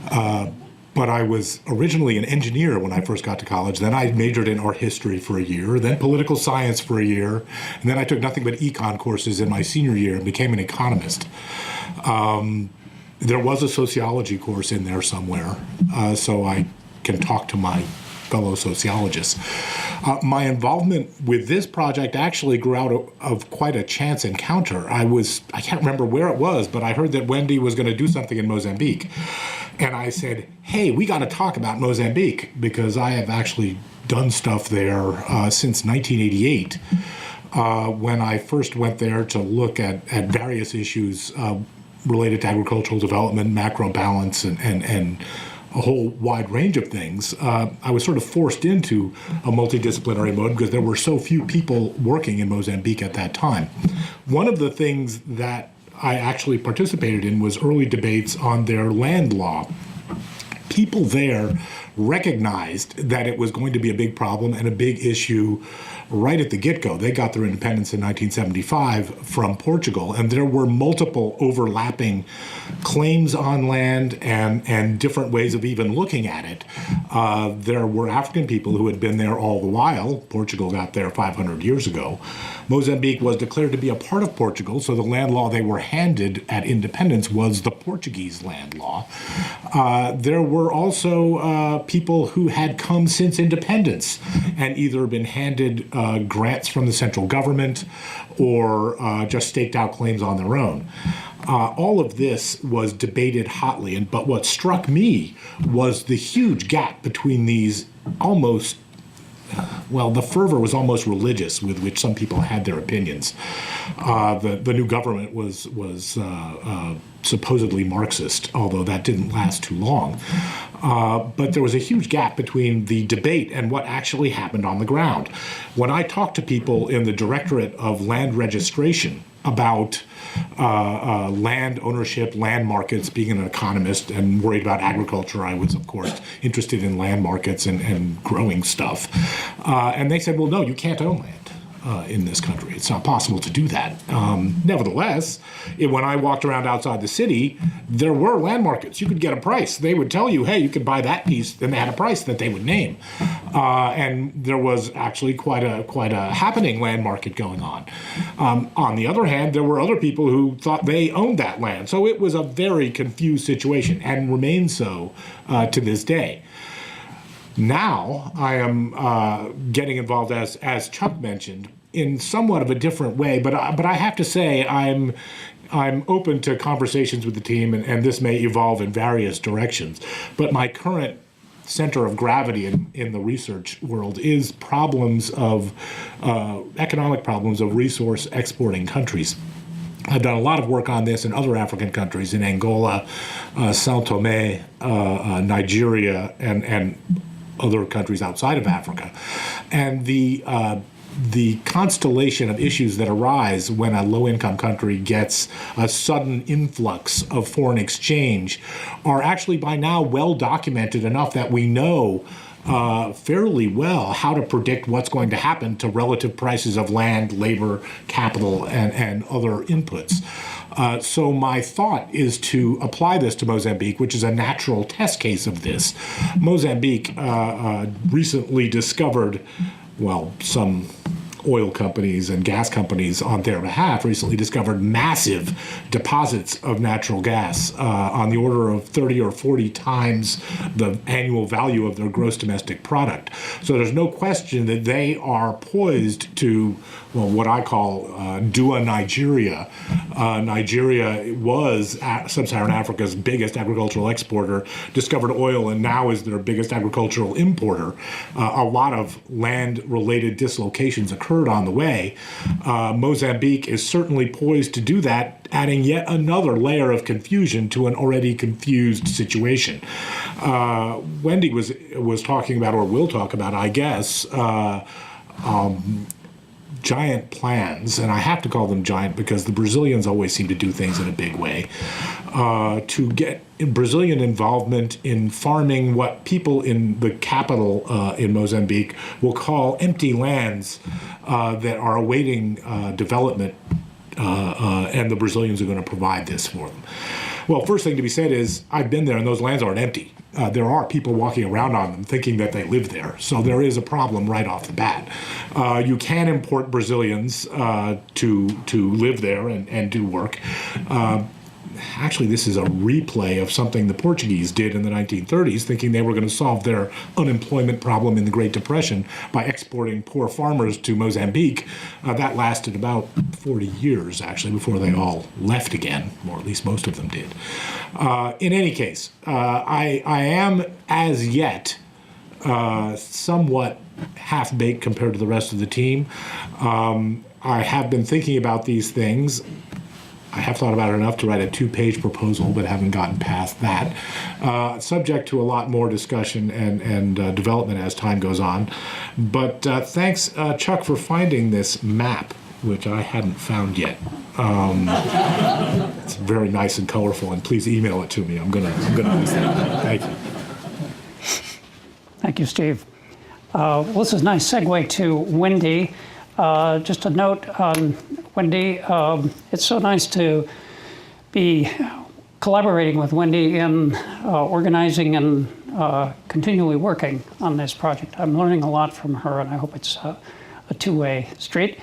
But I was originally an engineer when I first got to college. Then I majored in art history for a year, then political science for a year, and then I took nothing but econ courses in my senior year and became an economist. There was a sociology course in there somewhere, so I can talk to my fellow sociologists. My involvement with this project actually grew out of quite a chance encounter. I can't remember where it was, but I heard that Wendy was going to do something in Mozambique. And I said, hey, we got to talk about Mozambique, because I have actually done stuff there since 1988, when I first went there to look at various issues related to agricultural development, macro balance, and a whole wide range of things. I was sort of forced into a multidisciplinary mode because there were so few people working in Mozambique at that time. One of the things that I actually participated in was early debates on their land law. People there recognized that it was going to be a big problem and a big issue right at the get-go. They got their independence in 1975 from Portugal, and there were multiple overlapping claims on land and different ways of even looking at it. There were African people who had been there all the while. Portugal got there 500 years ago. Mozambique was declared to be a part of Portugal, so the land law they were handed at independence was the Portuguese land law. There were also people who had come since independence and either been handed grants from the central government or just staked out claims on their own. All of this was debated hotly, but what struck me was the huge gap between these almost, well, the fervor was almost religious with which some people had their opinions. The new government was supposedly Marxist, although that didn't last too long. But there was a huge gap between the debate and what actually happened on the ground. When I talked to people in the Directorate of Land Registration about land ownership, land markets, being an economist and worried about agriculture, I was, of course, interested in land markets and growing stuff. And they said, well, no, you can't own land in this country. It's not possible to do that. Nevertheless, when I walked around outside the city, there were land markets. You could get a price. They would tell you, hey, you could buy that piece, and they had a price that they would name. And there was actually quite a happening land market going on. On the other hand, there were other people who thought they owned that land. So it was a very confused situation and remains so to this day. Now I am getting involved, as Chuck mentioned, in somewhat of a different way. But I have to say I'm open to conversations with the team, and this may evolve in various directions. But my current center of gravity in the research world is problems of economic problems of resource exporting countries. I've done a lot of work on this in other African countries, in Angola, Sao Tome, Nigeria, and other countries outside of Africa. And the constellation of issues that arise when a low-income country gets a sudden influx of foreign exchange are actually by now well documented enough that we know fairly well how to predict what's going to happen to relative prices of land, labor, capital, and other inputs. So my thought is to apply this to Mozambique, which is a natural test case of this. Mozambique recently discovered, well, some oil companies and gas companies on their behalf recently discovered massive deposits of natural gas on the order of 30 or 40 times the annual value of their gross domestic product. So there's no question that they are poised to, well, what I call do a Nigeria. Nigeria was sub-Saharan Africa's biggest agricultural exporter, discovered oil, and now is their biggest agricultural importer. A lot of land-related dislocations occurred on the way. Mozambique is certainly poised to do that, adding yet another layer of confusion to an already confused situation. Wendy was talking about, or will talk about, I guess, giant plans, and I have to call them giant because the Brazilians always seem to do things in a big way, to get Brazilian involvement in farming what people in the capital in Mozambique will call empty lands that are awaiting development, and the Brazilians are going to provide this for them. Well, first thing to be said is I've been there and those lands aren't empty. There are people walking around on them thinking that they live there. So there is a problem right off the bat. You can import Brazilians to live there and do work. Actually, this is a replay of something the Portuguese did in the 1930s, thinking they were going to solve their unemployment problem in the Great Depression by exporting poor farmers to Mozambique. That lasted about 40 years, actually, before they all left again, or at least most of them did. In any case, I am, as yet, somewhat half-baked compared to the rest of the team. I have been thinking about these things. I have thought about it enough to write a 2-page proposal, but haven't gotten past that. Subject to a lot more discussion and development as time goes on. But thanks, Chuck, for finding this map, which I hadn't found yet. It's very nice and colorful, and please email it to me. I'm gonna use that. Thank you. Thank you, Steve. Well, this is a nice segue to Wendy. Just a note on Wendy. It's so nice to be collaborating with Wendy in organizing and continually working on this project. I'm learning a lot from her, and I hope it's a two-way street.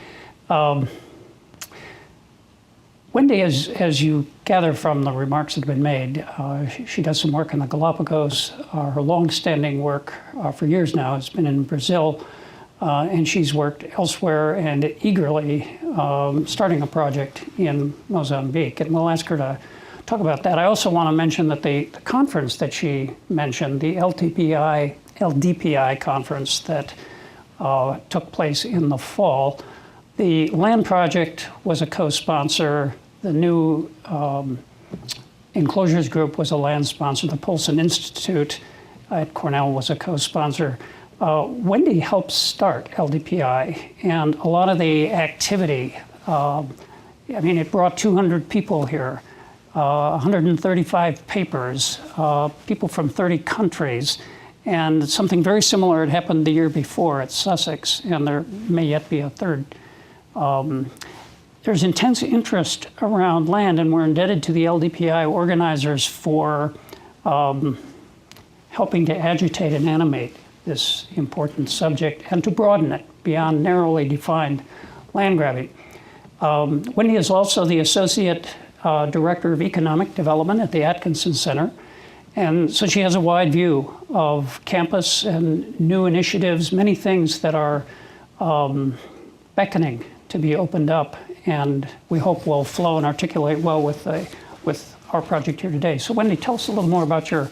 Wendy, as you gather from the remarks that have been made, she does some work in the Galapagos. Her long-standing work for years now has been in Brazil, and she's worked elsewhere and eagerly starting a project in Mozambique. And we'll ask her to talk about that. I also want to mention that the conference that she mentioned, the LDPI conference that took place in the fall, the land project was a co-sponsor. The new enclosures group was a land sponsor. The Polson Institute at Cornell was a co-sponsor. Wendy helped start LDPI, and a lot of the activity, it brought 200 people here, 135 papers, people from 30 countries, and something very similar had happened the year before at Sussex, and there may yet be a third. There's intense interest around land, and we're indebted to the LDPI organizers for helping to agitate and animate this important subject and to broaden it beyond narrowly defined land grabbing. Wendy is also the Associate Director of Economic Development at the Atkinson Center, and so she has a wide view of campus and new initiatives, many things that are beckoning to be opened up, and we hope will flow and articulate well with our project here today. So Wendy, tell us a little more about your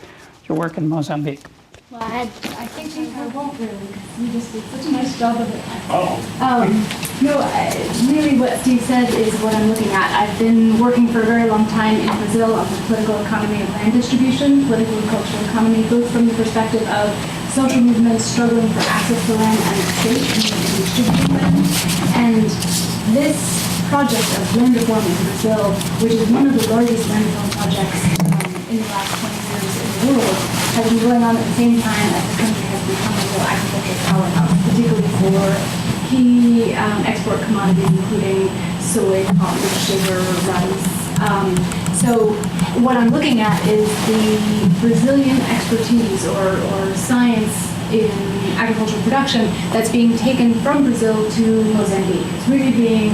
work in Mozambique. Well, I think I won't really, because you just did such a nice job of it. Really what Steve said is what I'm looking at. I've been working for a very long time in Brazil on the political economy of land distribution, political and cultural economy, both from the perspective of social movements struggling for access to land and the state and distributing land. And this project of land reform in Brazil, which is one of the largest land reform projects in the last 20 years in the world, has been going on at the same time as the country has become a real agricultural powerhouse, particularly for key export commodities, including soy, cotton, sugar, rice. So what I'm looking at is the Brazilian expertise or science in agricultural production that's being taken from Brazil to Mozambique. It's really being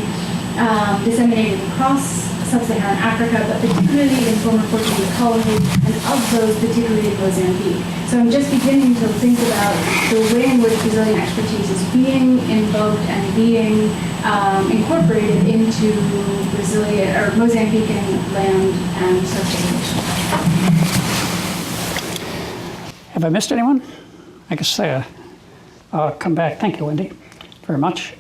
disseminated across sub-Saharan Africa, but particularly in former Portuguese colonies, and of those particularly in Mozambique. So I'm just beginning to think about the way in which Brazilian expertise is being invoked and being incorporated into Brazilian or Mozambican land and circulation. Have I missed anyone? I guess I'll come back. Thank you, Wendy, very much.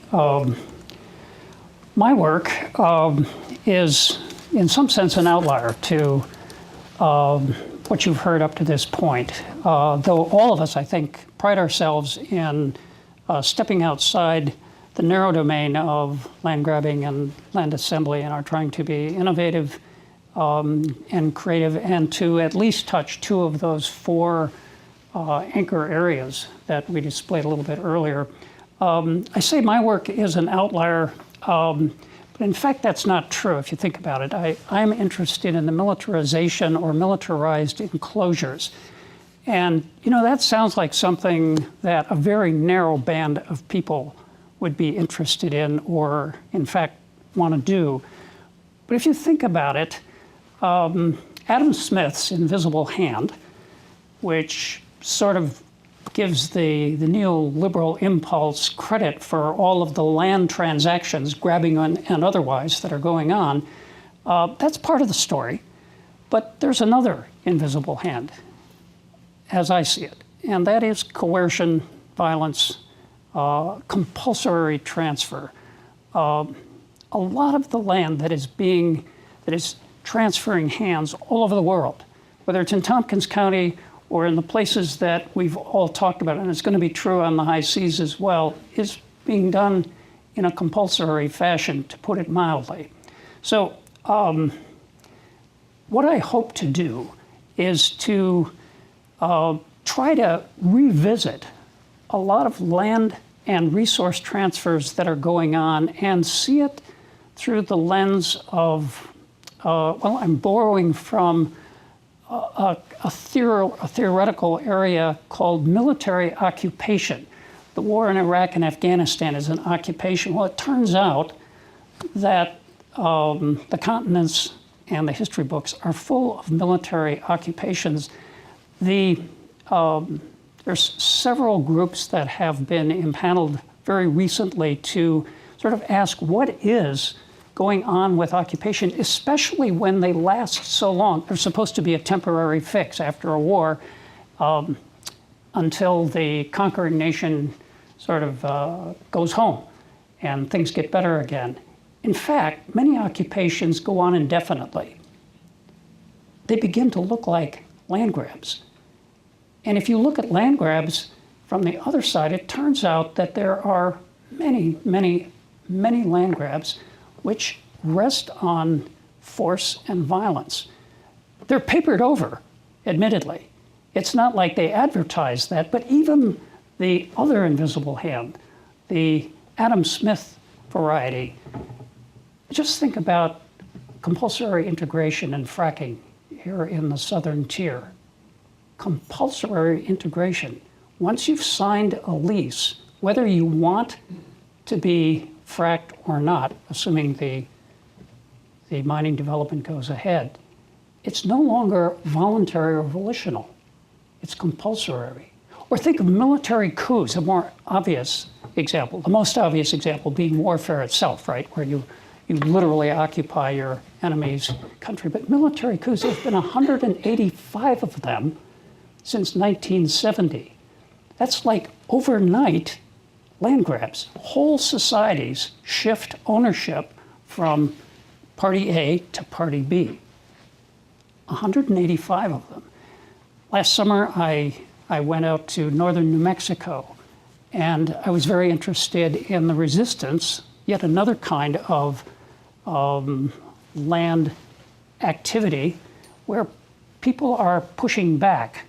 My work is, in some sense, an outlier to what you've heard up to this point. Though all of us, I think, pride ourselves in stepping outside the narrow domain of land grabbing and land assembly and are trying to be innovative and creative and to at least touch two of those four anchor areas that we displayed a little bit earlier. I say my work is an outlier, but in fact that's not true if you think about it. I'm interested in the militarization or militarized enclosures. And you know, that sounds like something that a very narrow band of people would be interested in or in fact want to do. But if you think about it, Adam Smith's Invisible Hand, which sort of gives the neoliberal impulse credit for all of the land transactions, grabbing and otherwise, that are going on, that's part of the story. But there's another invisible hand, as I see it, and that is coercion, violence, compulsory transfer. A lot of the land that is transferring hands all over the world, whether it's in Tompkins County or in the places that we've all talked about, and it's going to be true on the high seas as well, is being done in a compulsory fashion, to put it mildly. So what I hope to do is to try to revisit a lot of land and resource transfers that are going on and see it through the lens of, well, I'm borrowing from a theoretical area called military occupation. The war in Iraq and Afghanistan is an occupation. Well, it turns out that the continents and the history books are full of military occupations. There's several groups that have been impaneled very recently to sort of ask what is going on with occupation, especially when they last so long. They're supposed to be a temporary fix after a war until the conquering nation sort of goes home and things get better again. In fact, many occupations go on indefinitely. They begin to look like land grabs. And if you look at land grabs from the other side, it turns out that there are many, many, many land grabs which rest on force and violence. They're papered over, admittedly. It's not like they advertise that, but even the other invisible hand, the Adam Smith variety, just think about compulsory integration and fracking here in the southern tier. Compulsory integration. Once you've signed a lease, whether you want to be fracked or not, assuming the mining development goes ahead, it's no longer voluntary or volitional. It's compulsory. Or think of military coups, a more obvious example, the most obvious example being warfare itself, right, where you literally occupy your enemy's country. But military coups, there have been 185 of them since 1970. That's like overnight land grabs. Whole societies shift ownership from Party A to Party B. 185 of them. Last summer, I went out to northern New Mexico, and I was very interested in the resistance, yet another kind of land activity where people are pushing back,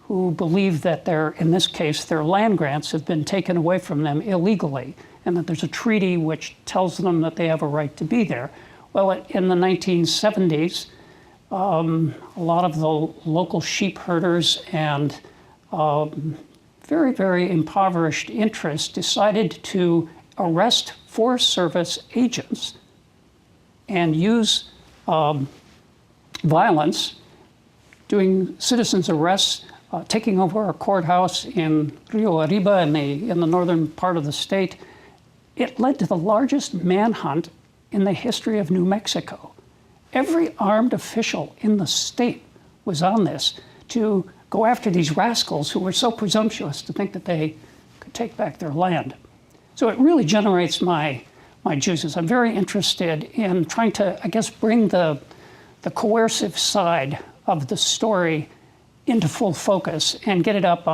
who believe that in this case, their land grants have been taken away from them illegally, and that there's a treaty which tells them that they have a right to be there. Well, in the 1970s, a lot of the local sheep herders and very, very impoverished interests decided to arrest Forest Service agents and use violence, doing citizens' arrests, taking over a courthouse in Rio Arriba in the northern part of the state. It led to the largest manhunt in the history of New Mexico. Every armed official in the state was on this to go after these rascals who were so presumptuous to think that they could take back their land. So it really generates my juices. I'm very interested in trying to, I guess, bring the coercive side of the story into full focus and get it up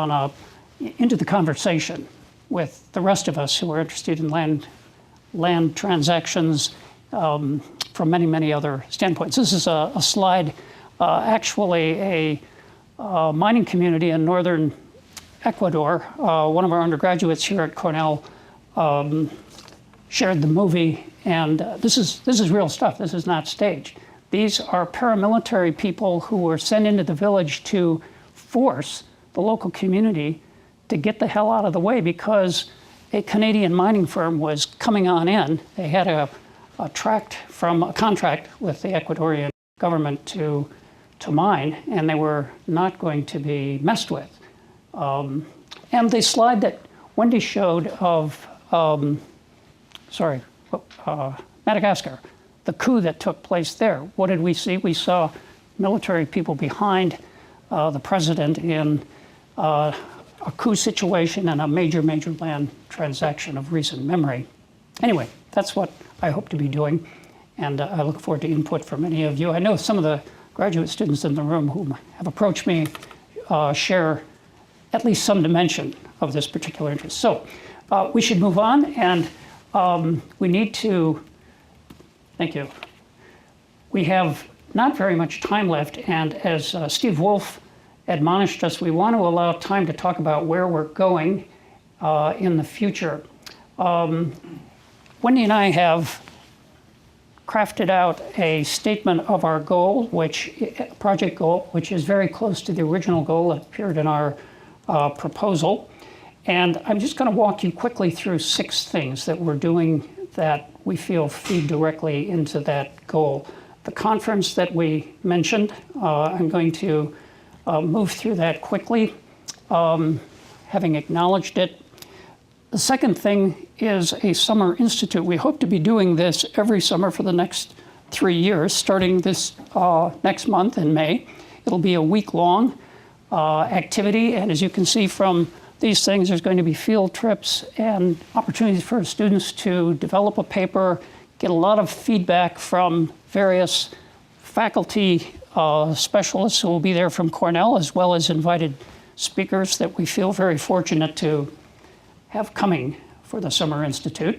into the conversation with the rest of us who are interested in land transactions from many, many other standpoints. This is a slide, actually a mining community in northern Ecuador. One of our undergraduates here at Cornell shared the movie, and this is real stuff. This is not staged. These are paramilitary people who were sent into the village to force the local community to get the hell out of the way because a Canadian mining firm was coming on in. They had a contract with the Ecuadorian government to mine, and they were not going to be messed with. And the slide that Wendy showed of, Madagascar, the coup that took place there. What did we see? We saw military people behind the president in a coup situation and a major, major land transaction of recent memory. Anyway, that's what I hope to be doing, and I look forward to input from any of you. I know some of the graduate students in the room who have approached me share at least some dimension of this particular interest. So we should move on, and we need to. Thank you. We have not very much time left, and as Steve Wolf admonished us, we want to allow time to talk about where we're going in the future. Wendy and I have crafted out a statement of our goal, project goal, which is very close to the original goal that appeared in our proposal. And I'm just going to walk you quickly through 6 things that we're doing that we feel feed directly into that goal. The conference that we mentioned, I'm going to move through that quickly, having acknowledged it. The second thing is a summer institute. We hope to be doing this every summer for the next 3 years, starting this next month in May. It'll be a week-long activity, and as you can see from these things, there's going to be field trips and opportunities for students to develop a paper, get a lot of feedback from various faculty specialists who will be there from Cornell, as well as invited speakers that we feel very fortunate to have coming for the Summer Institute.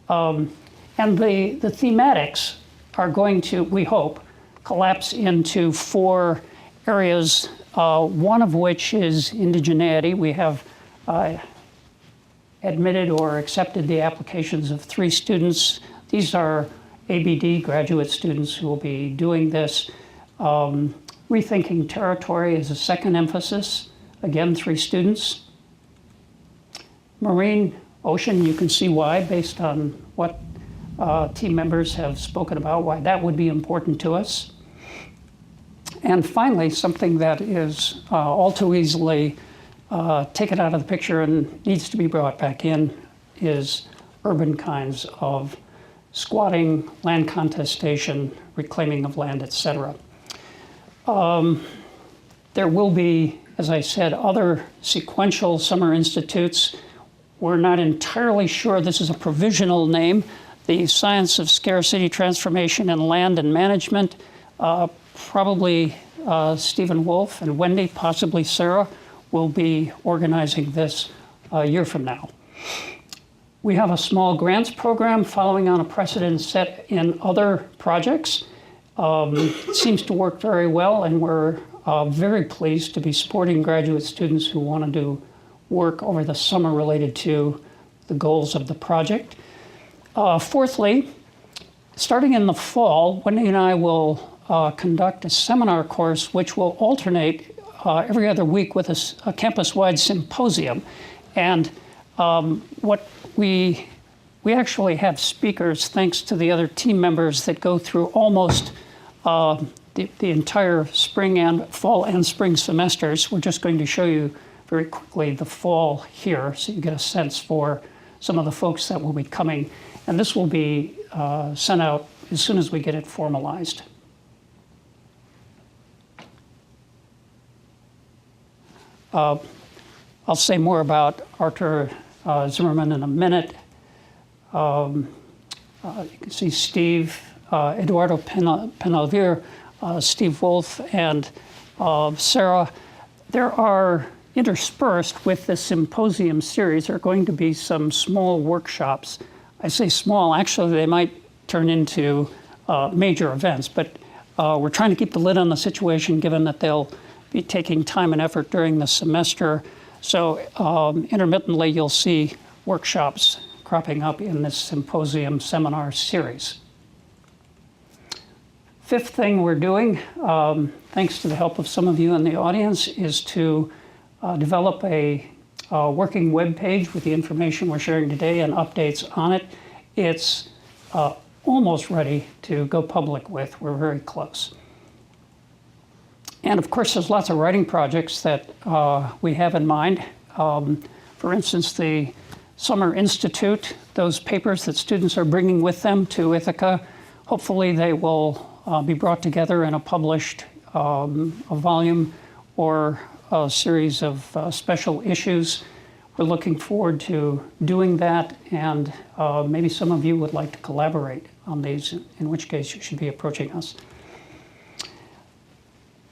And the thematics are going to, we hope, collapse into 4 areas, one of which is indigeneity. We have admitted or accepted the applications of 3 students. These are ABD graduate students who will be doing this. Rethinking territory is a second emphasis. Again, 3 students. Marine ocean, you can see why, based on what team members have spoken about, why that would be important to us. And finally, something that is all too easily taken out of the picture and needs to be brought back in is urban kinds of squatting, land contestation, reclaiming of land, etc. There will be as I said, other sequential summer institutes. We're not entirely sure. This is a provisional name. The Science of Scarcity, Transformation, and Land and Management. Probably Stephen Wolf and Wendy, possibly Sarah, will be organizing this a year from now. We have a small grants program following on a precedent set in other projects. It seems to work very well, and we're very pleased to be supporting graduate students who want to do work over the summer related to the goals of the project. Fourthly, starting in the fall, Wendy and I will conduct a seminar course which will alternate every other week with a campus-wide symposium. And what we actually have speakers, thanks to the other team members, that go through almost the entire spring and fall and spring semesters. We're just going to show you very quickly the fall here, so you get a sense for some of the folks that will be coming. And this will be sent out as soon as we get it formalized. I'll say more about Arthur Zimmerman in a minute. You can see Steve, Eduardo Penalvier, Steve Wolf, and Sarah. There are interspersed with this symposium series are going to be some small workshops. I say small, actually they might turn into major events, but we're trying to keep the lid on the situation given that they'll be taking time and effort during the semester. So intermittently you'll see workshops cropping up in this symposium seminar series. Fifth thing we're doing, thanks to the help of some of you in the audience, is to develop a working web page with the information we're sharing today and updates on it. It's almost ready to go public with. We're very close. And of course, there's lots of writing projects that we have in mind. For instance, the Summer Institute, those papers that students are bringing with them to Ithaca, hopefully they will be brought together in a published a volume or a series of special issues. We're looking forward to doing that, and maybe some of you would like to collaborate on these, in which case you should be approaching us.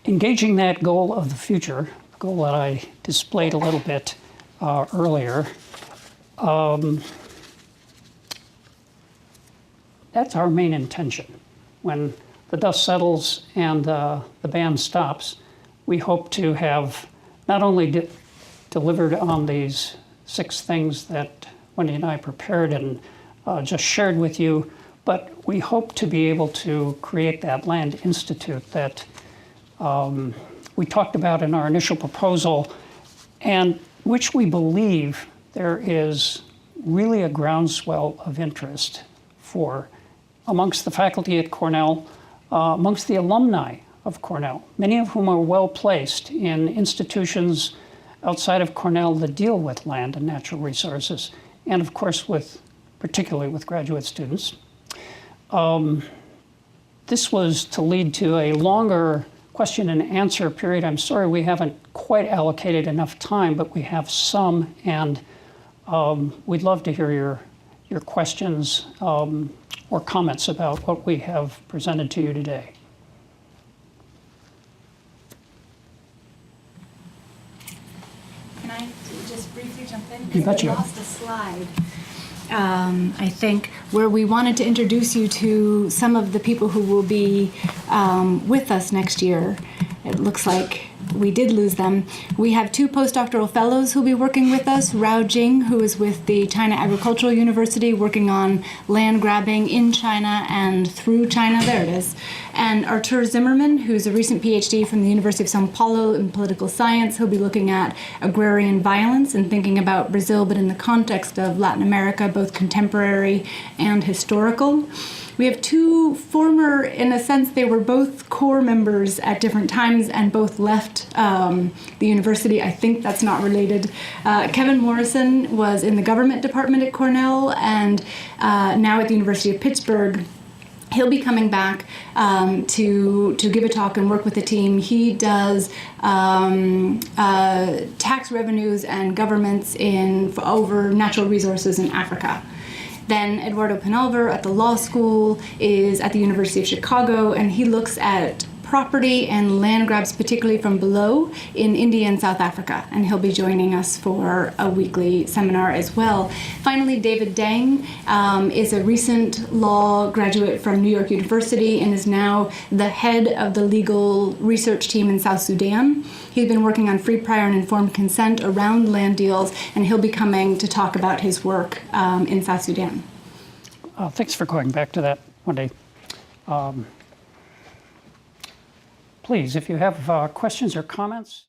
Engaging that goal of the future, the goal that I displayed a little bit earlier, that's our main intention. When the dust settles and the band stops, we hope to have not only delivered on these 6 things that Wendy and I prepared and just shared with you, but we hope to be able to create that Land Institute that we talked about in our initial proposal, and which we believe there is really a groundswell of interest for amongst the faculty at Cornell, amongst the alumni of Cornell, many of whom are well placed in institutions outside of Cornell that deal with land and natural resources, and of course particularly with graduate students. This was to lead to a longer question and answer period. I'm sorry we haven't quite allocated enough time, but we have some, and we'd love to hear your questions or comments about what we have presented to you today. Can I just briefly jump in? You betcha. I lost a slide. I think, where we wanted to introduce you to some of the people who will be with us next year. It looks like we did lose them. We have 2 postdoctoral fellows who'll be working with us. Rao Jing, who is with the China Agricultural University, working on land grabbing in China and through China. There it is. And Arthur Zimmerman, who's a recent PhD from the University of Sao Paulo in political science. He'll be looking at agrarian violence and thinking about Brazil, but in the context of Latin America, both contemporary and historical. We have 2 former, in a sense, they were both core members at different times and both left the university. I think that's not related. Kevin Morrison was in the government department at Cornell and now at the University of Pittsburgh. He'll be coming back to give a talk and work with the team. He does tax revenues and governments over natural resources in Africa. Then Eduardo Penalver at the law school is at the University of Chicago, and he looks at property and land grabs, particularly from below in India and South Africa, and he'll be joining us for a weekly seminar as well. Finally, David Deng is a recent law graduate from New York University and is now the head of the legal research team in South Sudan. He's been working on free, prior, and informed consent around land deals, and he'll be coming to talk about his work in South Sudan. Thanks for going back to that, Wendy. Please, if you have questions or comments.